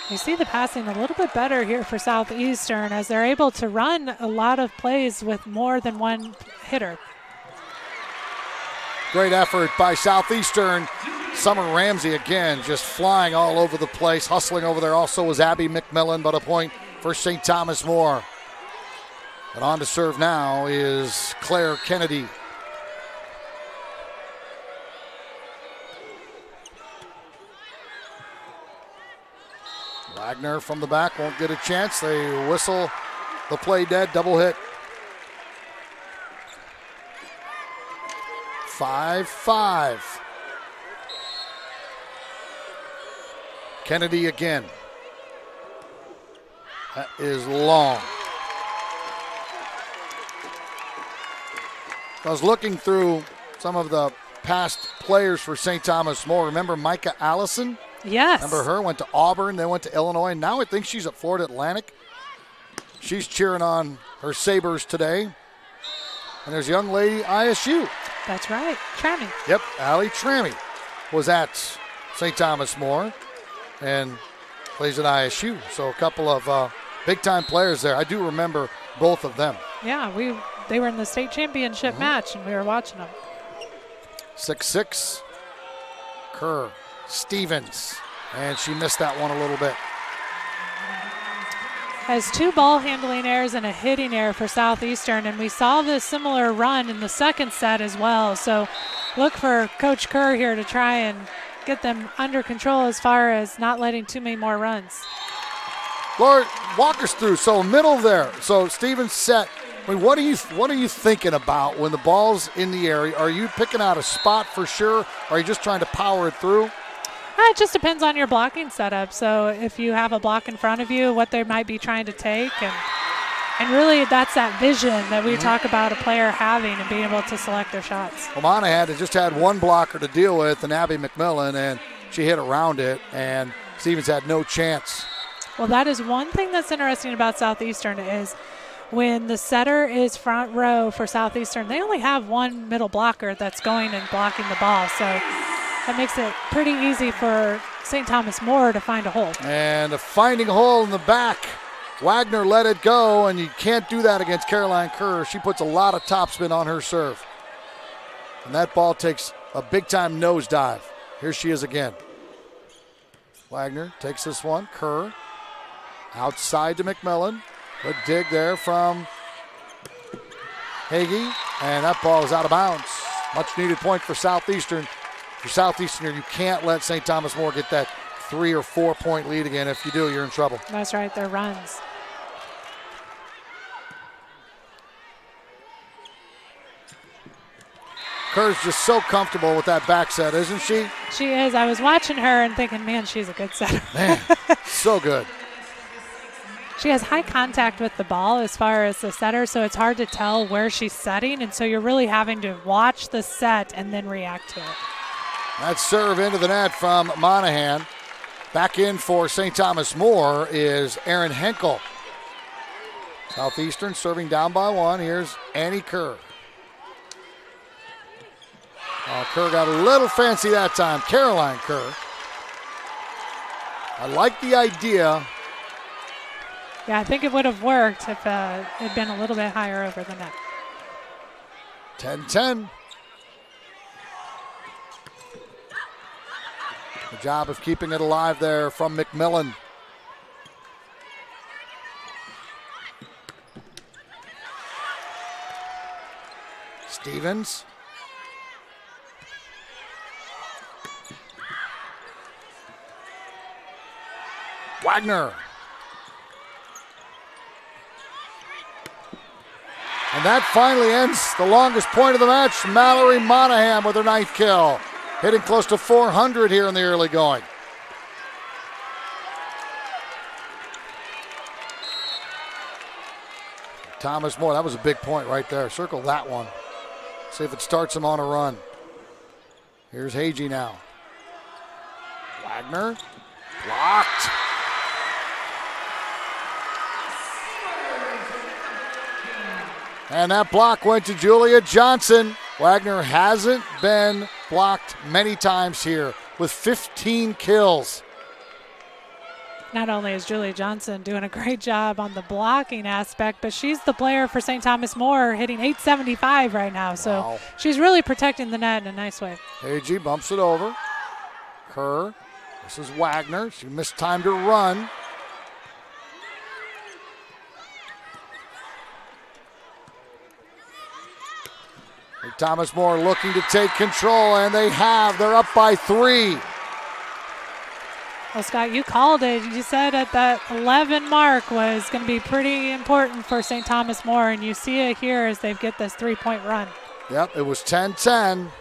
You see the passing a little bit better here for Southeastern, as they're able to run a lot of plays with more than one hitter. Great effort by Southeastern. Summer Ramsey again just flying all over the place. Hustling over there also was Abby McMillan, but a point for St. Thomas More. And on to serve now is Claire Kennedy. Wagner from the back won't get a chance. They whistle the play dead, double hit. 5-5. Kennedy again. That is long. I was looking through some of the past players for St. Thomas More. Remember Micah Allison? Yes. Remember her? Went to Auburn, then went to Illinois. Now I think she's at Florida Atlantic. She's cheering on her Sabres today. And there's a young lady, ISU. That's right, Trammy. Yep, Allie Trammy was at St. Thomas More and plays at ISU. So a couple of big-time players there. I do remember both of them. Yeah, they were in the state championship match, and we were watching them. 6'6", Kerr, Stevens, and she missed that one a little bit. Has 2 ball handling errors and a hitting error for Southeastern, and we saw this similar run in the second set as well. So look for Coach Kerr here to try and get them under control as far as not letting too many more runs. Lord, walk us through. So middle there. So Stevens set. I mean, what are you thinking about when the ball's in the area? Are you picking out a spot for sure? Or are you just trying to power it through? It just depends on your blocking setup. So if you have a block in front of you, what they might be trying to take. And really that's that vision that we talk about a player having and being able to select their shots. Well, Monahan just had one blocker to deal with, and Abby McMillan, and she hit around it, and Stevens had no chance. Well, that is one thing that's interesting about Southeastern is when the setter is front row for Southeastern, they only have one middle blocker that's going and blocking the ball. So that makes it pretty easy for St. Thomas More to find a hole. And finding a hole in the back. Wagner let it go, and you can't do that against Caroline Kerr. She puts a lot of topspin on her serve. And that ball takes a big-time nosedive. Here she is again. Wagner takes this one. Kerr outside to McMillan. Good dig there from Hagee, and that ball is out of bounds. Much-needed point for Southeastern. For Southeastern, you can't let St. Thomas More get that 3 or 4 point lead again. If you do, you're in trouble. That's right, their runs. Kerr's just so comfortable with that back set, isn't she? She is. I was watching her and thinking, man, she's a good setter. Man, so good. She has high contact with the ball as far as the setter, so it's hard to tell where she's setting, and so you're really having to watch the set and then react to it. That serve into the net from Monahan. Back in for St. Thomas More is Aaron Henkel. Southeastern serving down by 1. Here's Annie Kerr. Kerr got a little fancy that time. Caroline Kerr. I like the idea. Yeah, I think it would have worked if it had been a little bit higher over the net. 10-10. Good job of keeping it alive there from McMillan. Stevens. Wagner. And that finally ends the longest point of the match. Mallory Monahan with her 9th kill. Hitting close to 400 here in the early going. Thomas More, that was a big point right there. Circle that one. See if it starts him on a run. Here's Hagee now. Wagner, blocked. And that block went to Julia Johnson. Wagner hasn't been blocked many times here with 15 kills. Not only is Julia Johnson doing a great job on the blocking aspect, but she's the player for St. Thomas More hitting .875 right now. So she's really protecting the net in a nice way. Hagee bumps it over. Kerr. This is Wagner. She missed time to run. Thomas More looking to take control, and they have. They're up by 3. Well, Scott, you called it. You said at that 11 mark was going to be pretty important for St. Thomas More, and you see it here as they get this 3-point run. Yep, it was 10-10.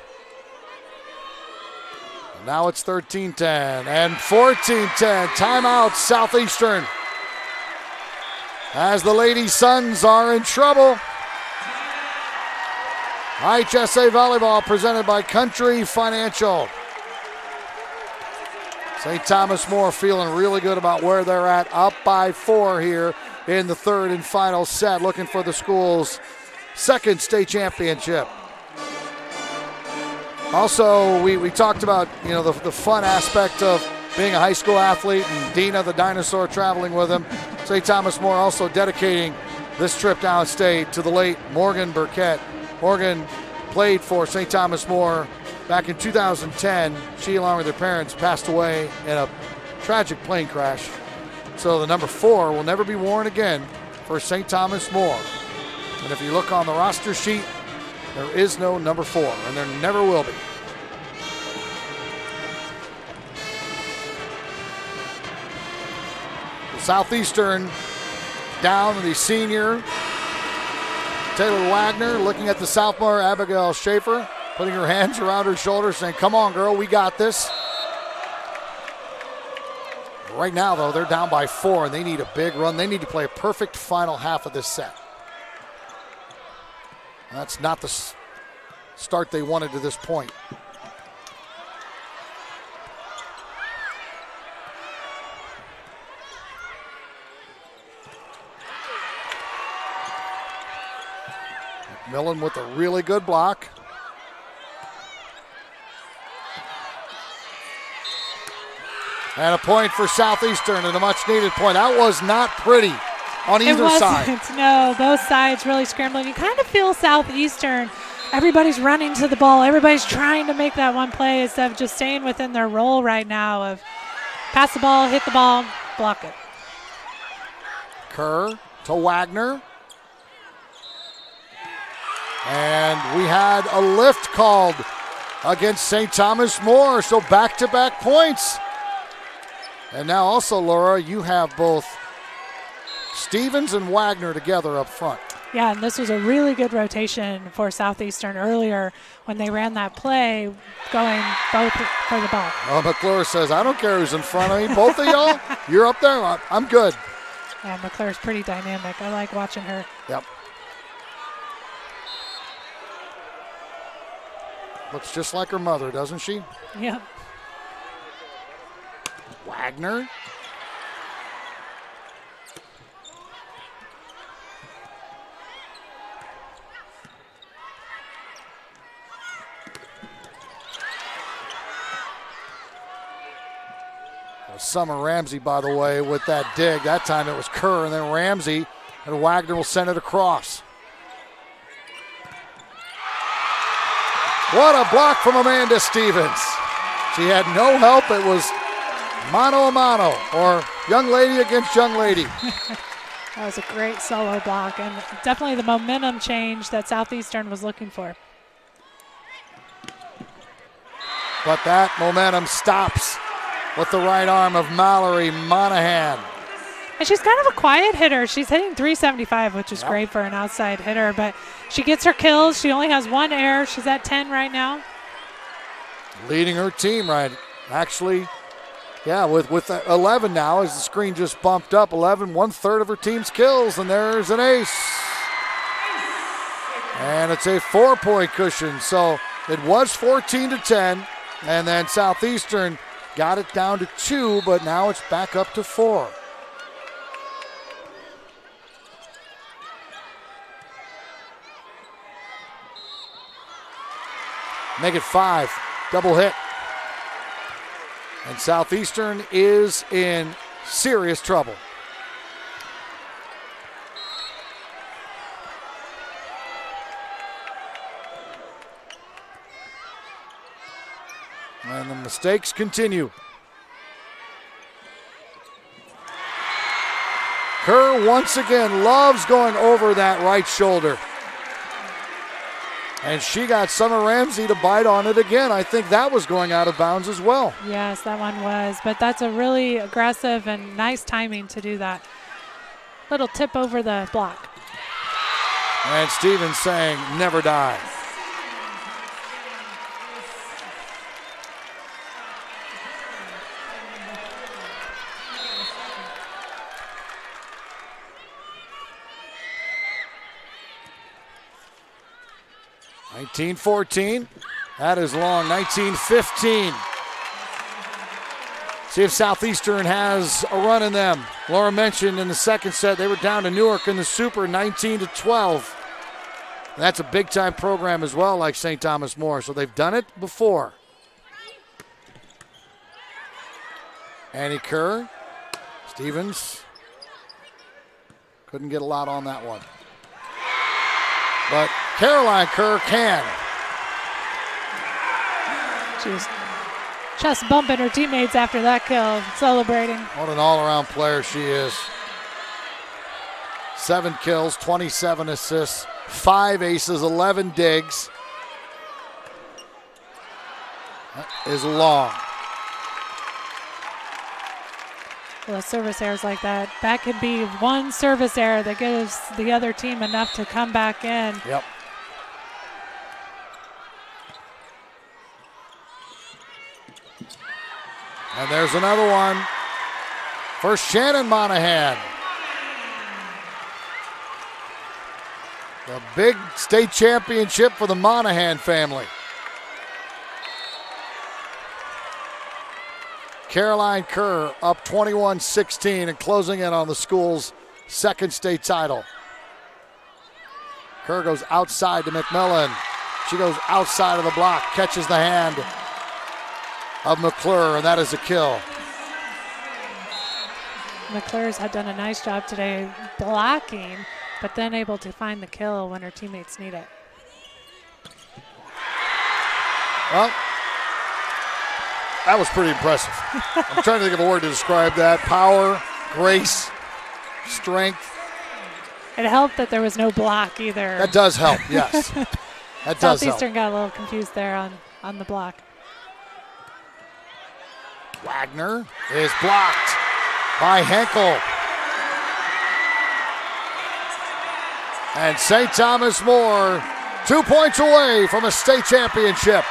Now it's 13-10 and 14-10. Timeout, Southeastern. As the Lady Suns are in trouble. IHSA Volleyball presented by Country Financial. St. Thomas More feeling really good about where they're at, up by 4 here in the third and final set, looking for the school's second state championship. Also, we talked about, you know, the fun aspect of being a high school athlete and Dina the dinosaur traveling with him. St. Thomas More also dedicating this trip downstate to the late Morgan Burkett. Morgan played for St. Thomas More back in 2010. She, along with her parents, passed away in a tragic plane crash. So the number 4 will never be worn again for St. Thomas More. And if you look on the roster sheet, there is no number 4, and there never will be. The Southeastern down to the senior Taylor Wagner, looking at the sophomore Abigail Schaefer, putting her hands around her shoulders, saying, "Come on, girl, we got this." Right now, though, they're down by 4, and they need a big run. They need to play a perfect final half of this set. That's not the start they wanted to this point. McMillan with a really good block. And a point for Southeastern, and a much-needed point. That was not pretty on either side. No, both sides really scrambling. You kind of feel Southeastern. Everybody's running to the ball. Everybody's trying to make that one play instead of just staying within their role right now of pass the ball, hit the ball, block it. Kerr to Wagner. And we had a lift called against St. Thomas More, so back-to-back points. And now also, Laura, you have both Stevens and Wagner together up front. Yeah, and this was a really good rotation for Southeastern earlier when they ran that play, going both for the ball. Oh, McClure says, "I don't care who's in front of me. Both of y'all, you're up there. I'm good." Yeah, McClure's pretty dynamic. I like watching her. Yep. Looks just like her mother, doesn't she? Yep. Wagner. Summer Ramsey, by the way, with that dig. That time it was Kerr and then Ramsey, and Wagner will send it across. What a block from Amanda Stevens. She had no help. It was mano a mano, or young lady against young lady. That was a great solo block, and definitely the momentum change that Southeastern was looking for. But that momentum stops with the right arm of Mallory Monahan. And she's kind of a quiet hitter. She's hitting .375, which is great for an outside hitter, but she gets her kills. She only has 1 error. She's at 10 right now. Leading her team, right? Actually, yeah, with 11 now, as the screen just bumped up. 11, 1/3 of her team's kills, and there's an ace. And it's a 4-point cushion. So it was 14-10, and then Southeastern got it down to 2, but now it's back up to 4. Make it 5, double hit. And Southeastern is in serious trouble. And the mistakes continue. Kerr once again loves going over that right shoulder. And she got Summer Ramsey to bite on it again. I think that was going out of bounds as well. Yes, that one was. But that's a really aggressive and nice timing to do that. Little tip over the block. And Stevens saying, never die. (19-14). That is long. 19-15. See if Southeastern has a run in them. Laura mentioned in the second set they were down to Newark in the Super 19-12. That's a big-time program as well, like St. Thomas More. So they've done it before. Annie Kerr. Stevens. Couldn't get a lot on that one. But Caroline Kerr can. She was chest bumping her teammates after that kill, celebrating. What an all-around player she is. 7 kills, 27 assists, 5 aces, 11 digs. That is long. Well, service errors like that could be one service error that gives the other team enough to come back in. Yep. And there's another one for Shannon Monahan. The big state championship for the Monahan family. Caroline Kerr up 21-16 and closing in on the school's second state title. Kerr goes outside to McMillan. She goes outside of the block, catches the hand of McClure, and that is a kill. McClure's had done a nice job today blocking, but then able to find the kill when her teammates need it. Well, that was pretty impressive. I'm trying to think of a word to describe that. Power, grace, strength. It helped that there was no block either. That does help, yes. That does help. Southeastern got a little confused there on the block. Wagner is blocked by Henkel. And St. Thomas More 2 points away from a state championship.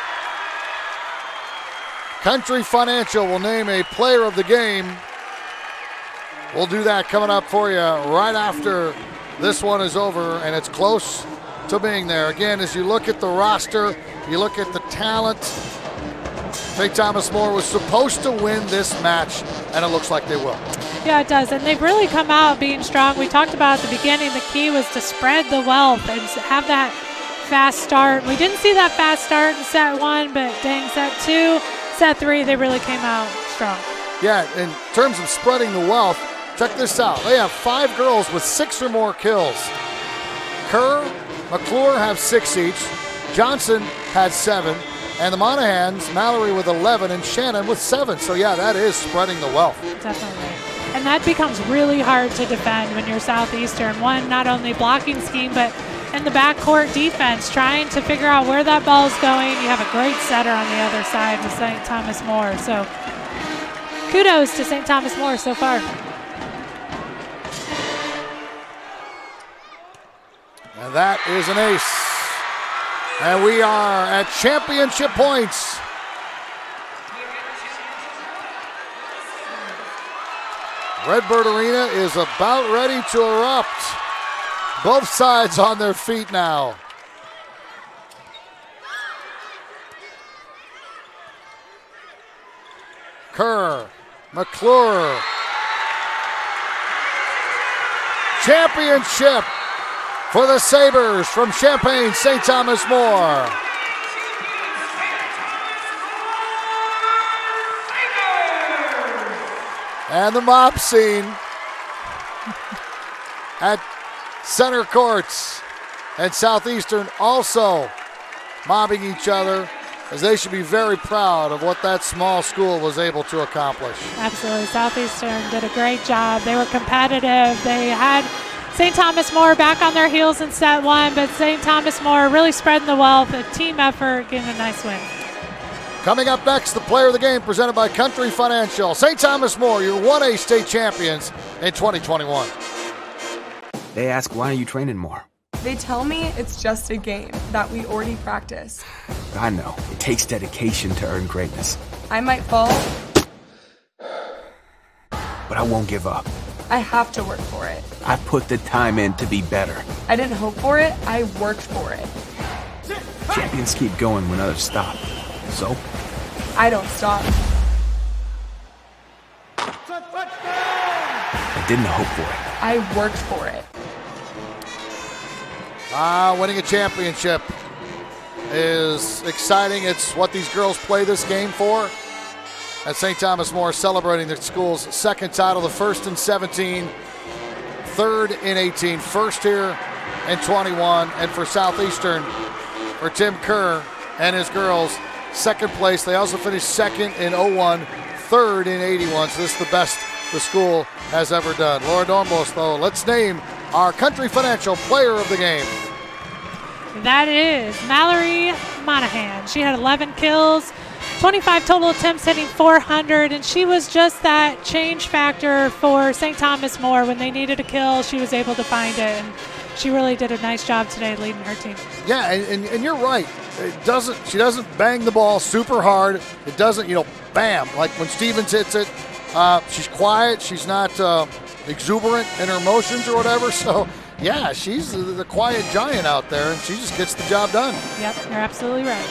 Country Financial will name a player of the game. We'll do that coming up for you right after this one is over, and it's close to being there. Again, as you look at the roster, you look at the talent, St. Thomas More was supposed to win this match, and it looks like they will. Yeah, it does, and they've really come out being strong. We talked about at the beginning the key was to spread the wealth and have that fast start. We didn't see that fast start in set 1, but dang, set 2, set 3, they really came out strong. Yeah, in terms of spreading the wealth, check this out. They have 5 girls with 6 or more kills. Kerr, McClure have 6 each. Johnson had 7. And the Monahans, Mallory with 11 and Shannon with 7. So yeah, that is spreading the wealth. Definitely. And that becomes really hard to defend when you're Southeastern. One, not only blocking scheme, but in the backcourt defense, trying to figure out where that ball's going. You have a great setter on the other side with St. Thomas More. So kudos to St. Thomas More so far. And that is an ace. And we are at championship points. Redbird Arena is about ready to erupt. Both sides on their feet now. Kerr, McClure. Championship for the Sabres from Champaign, St. Thomas More. And the mob scene at center courts. And Southeastern also mobbing each other, as they should be very proud of what that small school was able to accomplish. Absolutely. Southeastern did a great job. They were competitive. They had St. Thomas More back on their heels in set one, but St. Thomas More really spreading the wealth, a team effort, getting a nice win. Coming up next, the player of the game presented by Country Financial. St. Thomas More, your 1A state champions in 2021. They ask, why are you training more? They tell me it's just a game, that we already practice. But I know, it takes dedication to earn greatness. I might fall. But I won't give up. I have to work for it. I put the time in to be better. I didn't hope for it, I worked for it. Champions keep going when others stop. So? I don't stop. I didn't hope for it. I worked for it. Winning a championship is exciting. It's what these girls play this game for. At St. Thomas More celebrating the school's second title, the first in 17, third in 18, first here in 21. And for Southeastern, for Tim Kerr and his girls, second place. They also finished second in 01, third in 81. So this is the best the school has ever done. Laura Dornbos, though, let's name our Country Financial player of the game. That is Mallory Monahan. She had 11 kills, 25 total attempts, hitting 400, and she was just that change factor for St. Thomas More. When they needed a kill, she was able to find it, and she really did a nice job today leading her team. Yeah, and you're right. She doesn't bang the ball super hard. It doesn't, bam, like when Stevens hits it. She's quiet. She's not exuberant in her motions or whatever. So, yeah, she's the quiet giant out there, and she just gets the job done. Yep, you're absolutely right.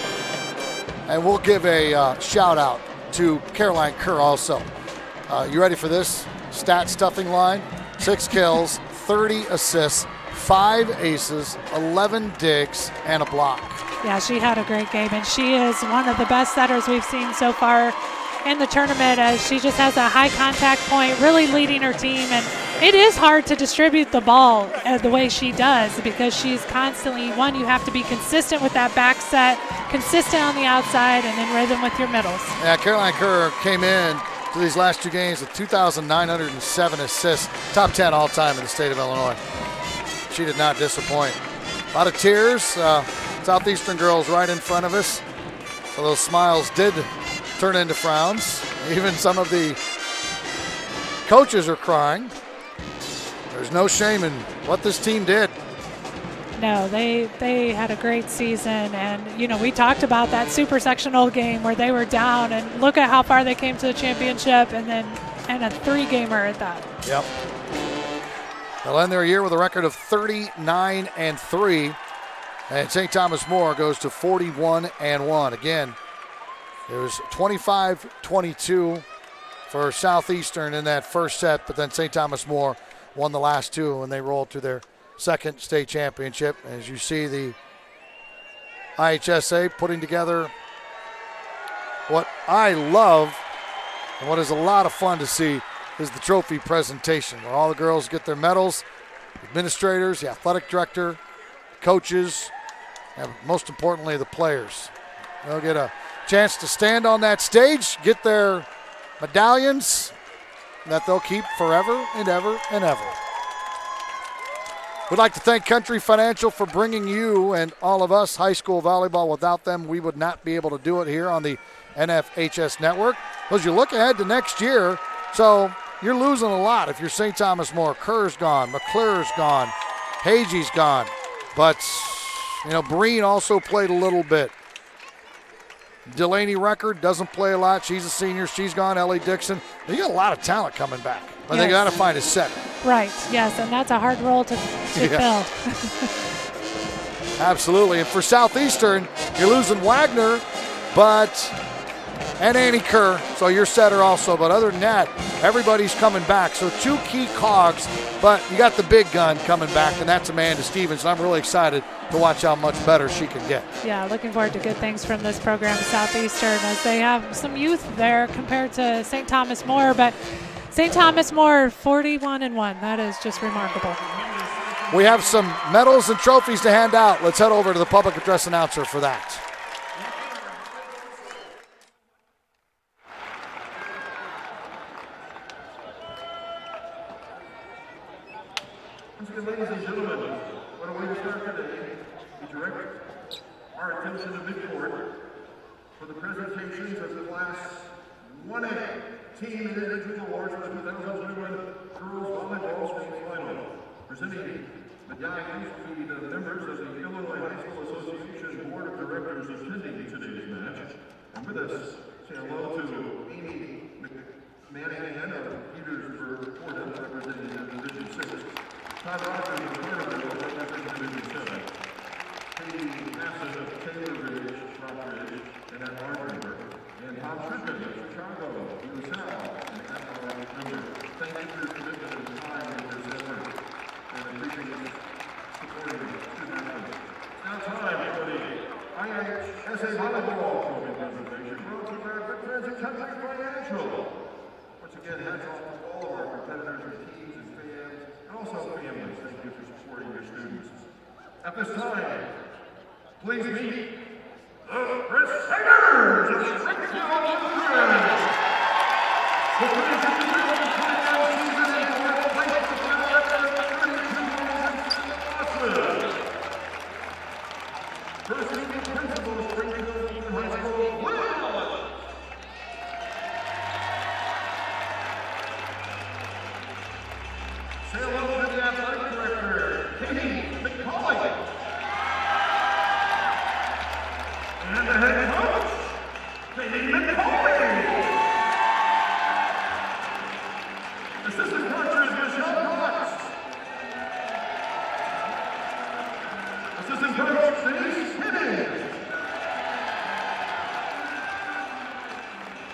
And we'll give a shout-out to Caroline Kerr also. You ready for this stat stuffing line? 6 kills, 30 assists, 5 aces, 11 digs, and a block. Yeah, she had a great game, and she is one of the best setters we've seen so far in the tournament, as she just has a high contact point, really leading her team. And it is hard to distribute the ball the way she does, because she's constantly, you have to be consistent with that back set, consistent on the outside, and in rhythm with your middles. Yeah, Caroline Kerr came in to these last 2 games with 2,907 assists, top 10 all-time in the state of Illinois. She did not disappoint. A lot of tears. Southeastern girls right in front of us. So those smiles did turn into frowns. Even some of the coaches are crying. There's no shame in what this team did. No, they had a great season, and we talked about that super sectional game where they were down, and look at how far they came to the championship, and a 3-gamer at that. Yep. They'll end their year with a record of 39-3, and St. Thomas More goes to 41-1. Again, it was 25-22 for Southeastern in that first set, but then St. Thomas More won the last 2, and they rolled to their second state championship. As you see, the IHSA putting together what I love and what is a lot of fun to see is the trophy presentation, where all the girls get their medals, administrators, the athletic director, coaches, and most importantly, the players. They'll get a chance to stand on that stage, get their medallions that they'll keep forever and ever and ever. We'd like to thank Country Financial for bringing you and all of us high school volleyball. Without them, we would not be able to do it here on the NFHS network. As you look ahead to next year, so you're losing a lot if you're St. Thomas More. Kerr's gone, McClure's gone, Hagee's gone, but Breen also played a little bit. Delaney Record doesn't play a lot. She's a senior. She's gone. Ellie Dixon. They got a lot of talent coming back, but They got to find a setter. Right, yes, and that's a hard role to fill. Absolutely. And for Southeastern, you're losing Wagner, and Annie Kerr, so your setter also. But other than that, everybody's coming back. So 2 key cogs, but you got the big gun coming back, and that's Amanda Stevens. And I'm really excited to watch how much better she can get. Yeah, looking forward to good things from this program, Southeastern, as they have some youth there compared to St. Thomas More. But St. Thomas More, 41-1. That is just remarkable. We have some medals and trophies to hand out. Let's head over to the public address announcer for that. Ladies and gentlemen, what a way to start today. We direct our attention to midcourt for the presentations of the Class 1A Team and Individual Awards for the 2021 Girls Volleyball State Final. Presenting medallions to the members of the Illinois High School Association Board of Directors attending today's match. And with us, say hello to Amy McManahan of Petersburg, Florida, representing Division 6. Todd Rogers of Carterville, representing Division 7. Katie Massett of Taylor Ridge, Rockridge, and at Wagner. And Bob Trippin of Chicago, LaSalle, and at member. Thank you for your commitment and time in this effort. And appreciate you supporting student athletes. Now time for the IHSA Volleyball Trophy presentation brought to you by our good friends at Champaign Financial. Once again, hats off to all of our competitors and teams and fans, and also families. Thank you for supporting your students. At this time, please meet the Crusaders of Springfield, Missouri. The 2021 season in fourth place with a record of 32 losses. First team principal of Springfield Union High School, Will. Say hello to the athletic director, Katie McCauley. And the head coach, Katie McCauley. Assistant coaches, Michelle Cox. Assistant coach, Denise Hiddens.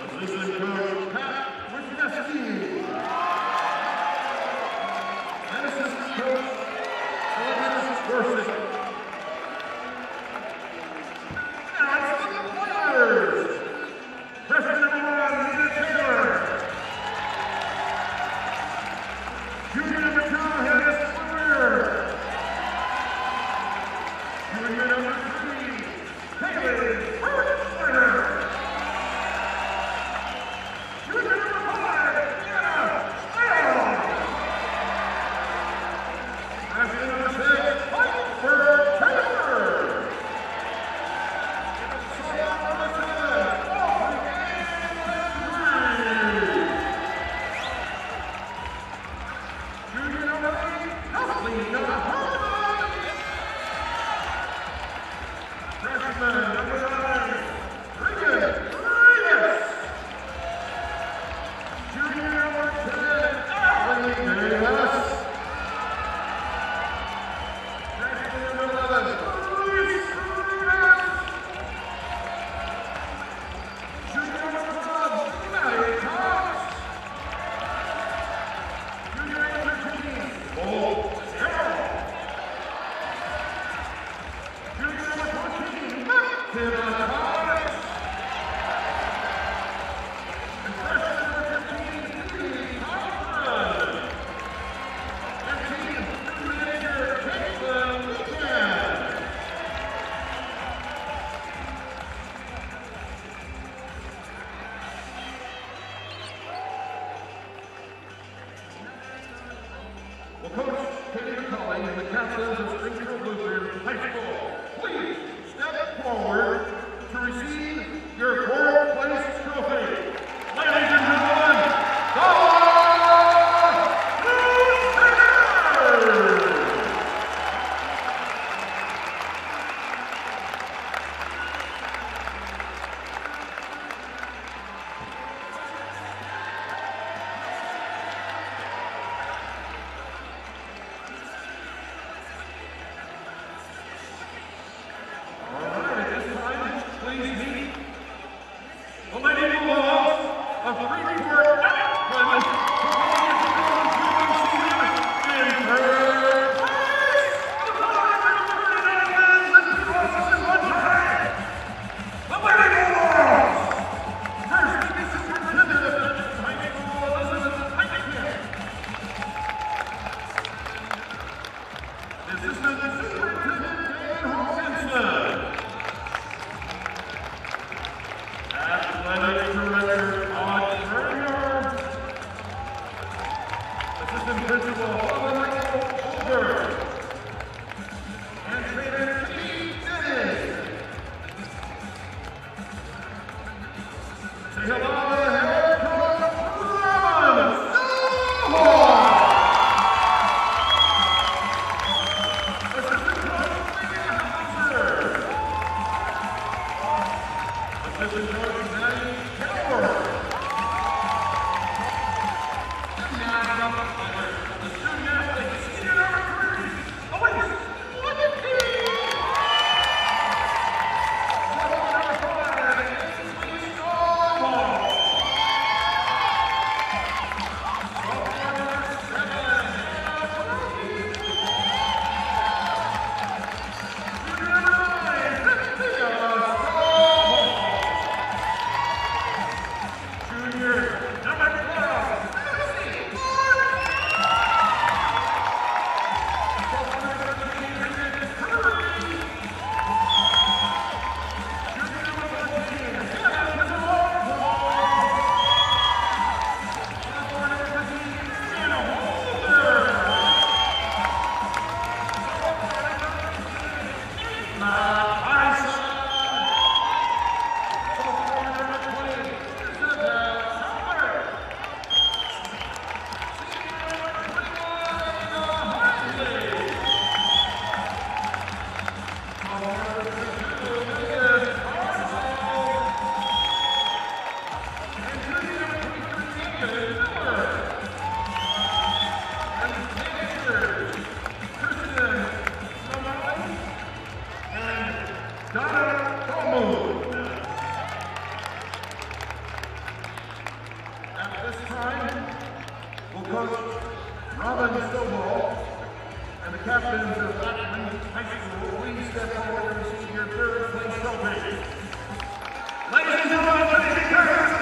Assistant coach, Pat Wisniewski. And assistant coach, Elizabeth Gorsuch. Freshman number 1, Nina Taylor. Junior number 2, Harris Brewer. Junior number 3, Haley Burke. Junior number 5, Anna Steele. Freshman number 6, Piper Taylor. Sophomore number 7, junior number 8, Kathleen Hartman. Freshman number 9, Regan Reyes. Junior number 10, Ashley Davis. Freshman number 11, Luis Reyes. Junior number 12, Maddie Cox. Junior number 13, Bo Carroll. Junior number 14, McKenna Thomas. And freshman number 15, Judy Hoffman. And team manager, Caitlin Weekend. Well, Coach Katie McCauley and the captains of Springfield Lutheran High School, please step forward to receive your fourth place trophy. Ladies and gentlemen, the Crusaders! All right, at this time, please meet the Lady Bulldogs of Freeport, Cleveland, in third place. The Bulldogs of 39 wins and 2 losses in 1 tie. The Lady Bulldogs. First, the superintendent of the high school, Elizabeth Heinekamp. The assistant superintendent, Dan Hawkinson. Athletic director, Todd Turner. time, will coach Robin Stovall and the captains of Wagner High School. Please step forward and receive your third place trophy. Ladies and gentlemen, please encourage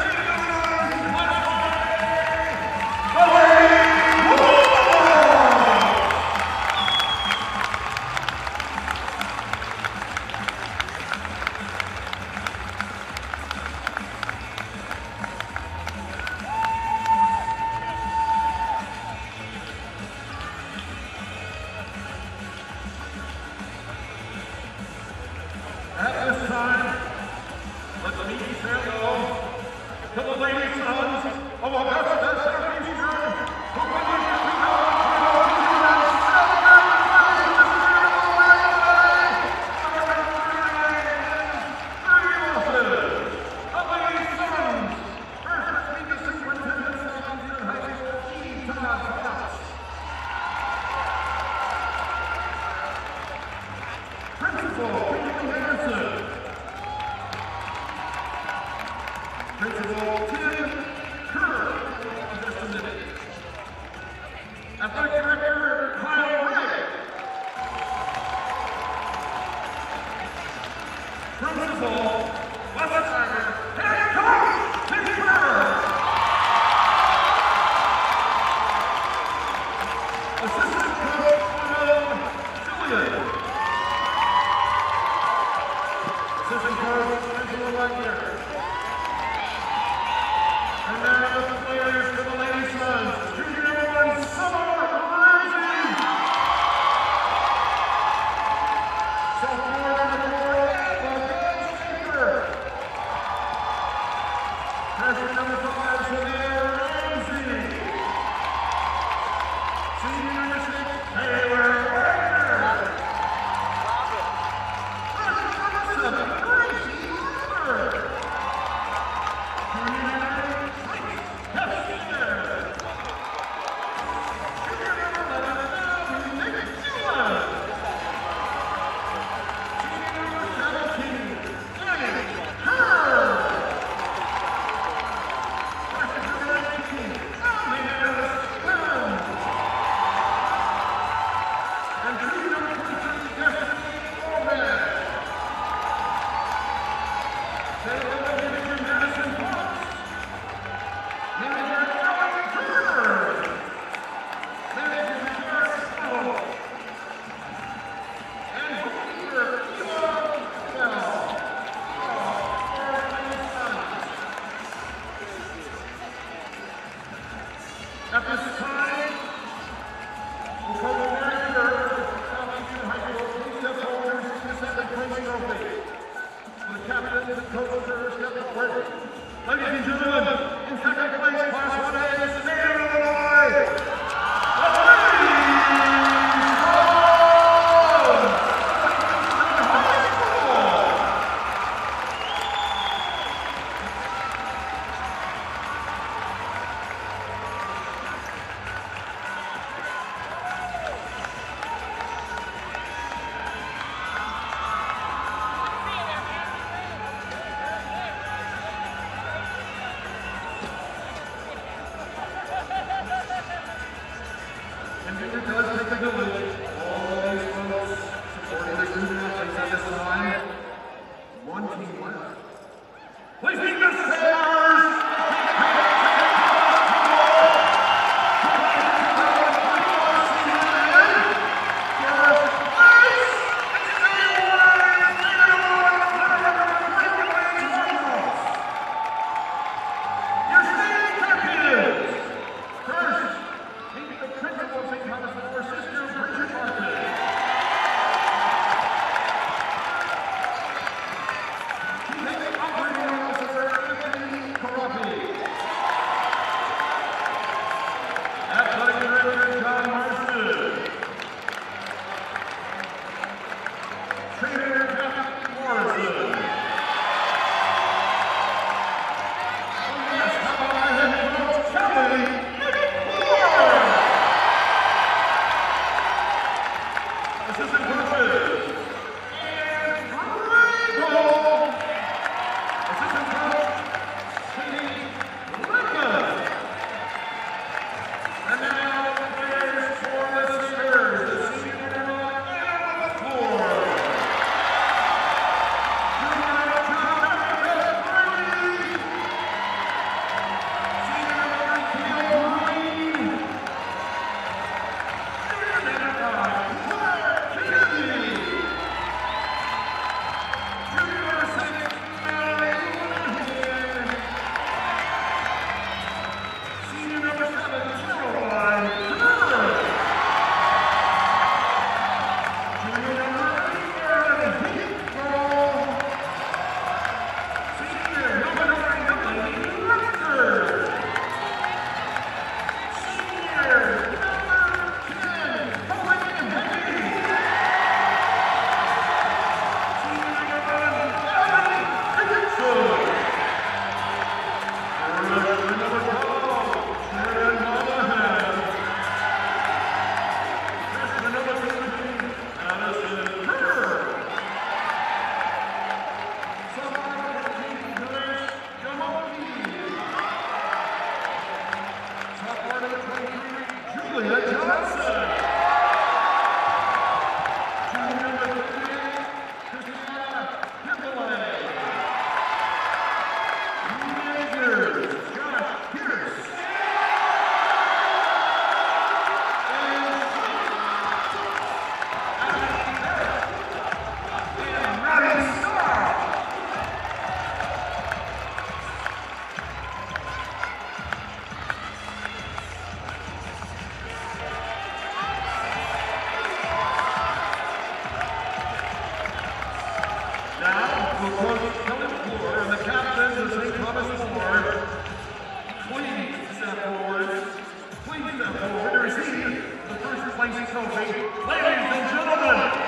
at this time, let the meeting farewell to the ladies' sons of Augusta, Southeastern, who finished the 2022 Principal Tim Kerr, Athletic Director Kyle Ray, Principal Wagner, Head Coach Tim Kerr, Assistant Coach Julian, Assistant Coach Angela Wagner. And now with the players for the Lady Sons, junior number 1, Summer Ramsey. Sophomore number 4, Coach Baker. Freshman number 5, Savannah Ramsey. Senior number 6, Taylor Wagner. Freshman number 7, Gracie Wagner. Junior number 8, at this time, we'll call the director of Southeastern High School. Please step forward and receive the second place trophy. For the captains and coaches, step forward. Ladies and gentlemen, in second place, Class 1A, the state of Illinois. to receive the first place trophy. Ladies and gentlemen,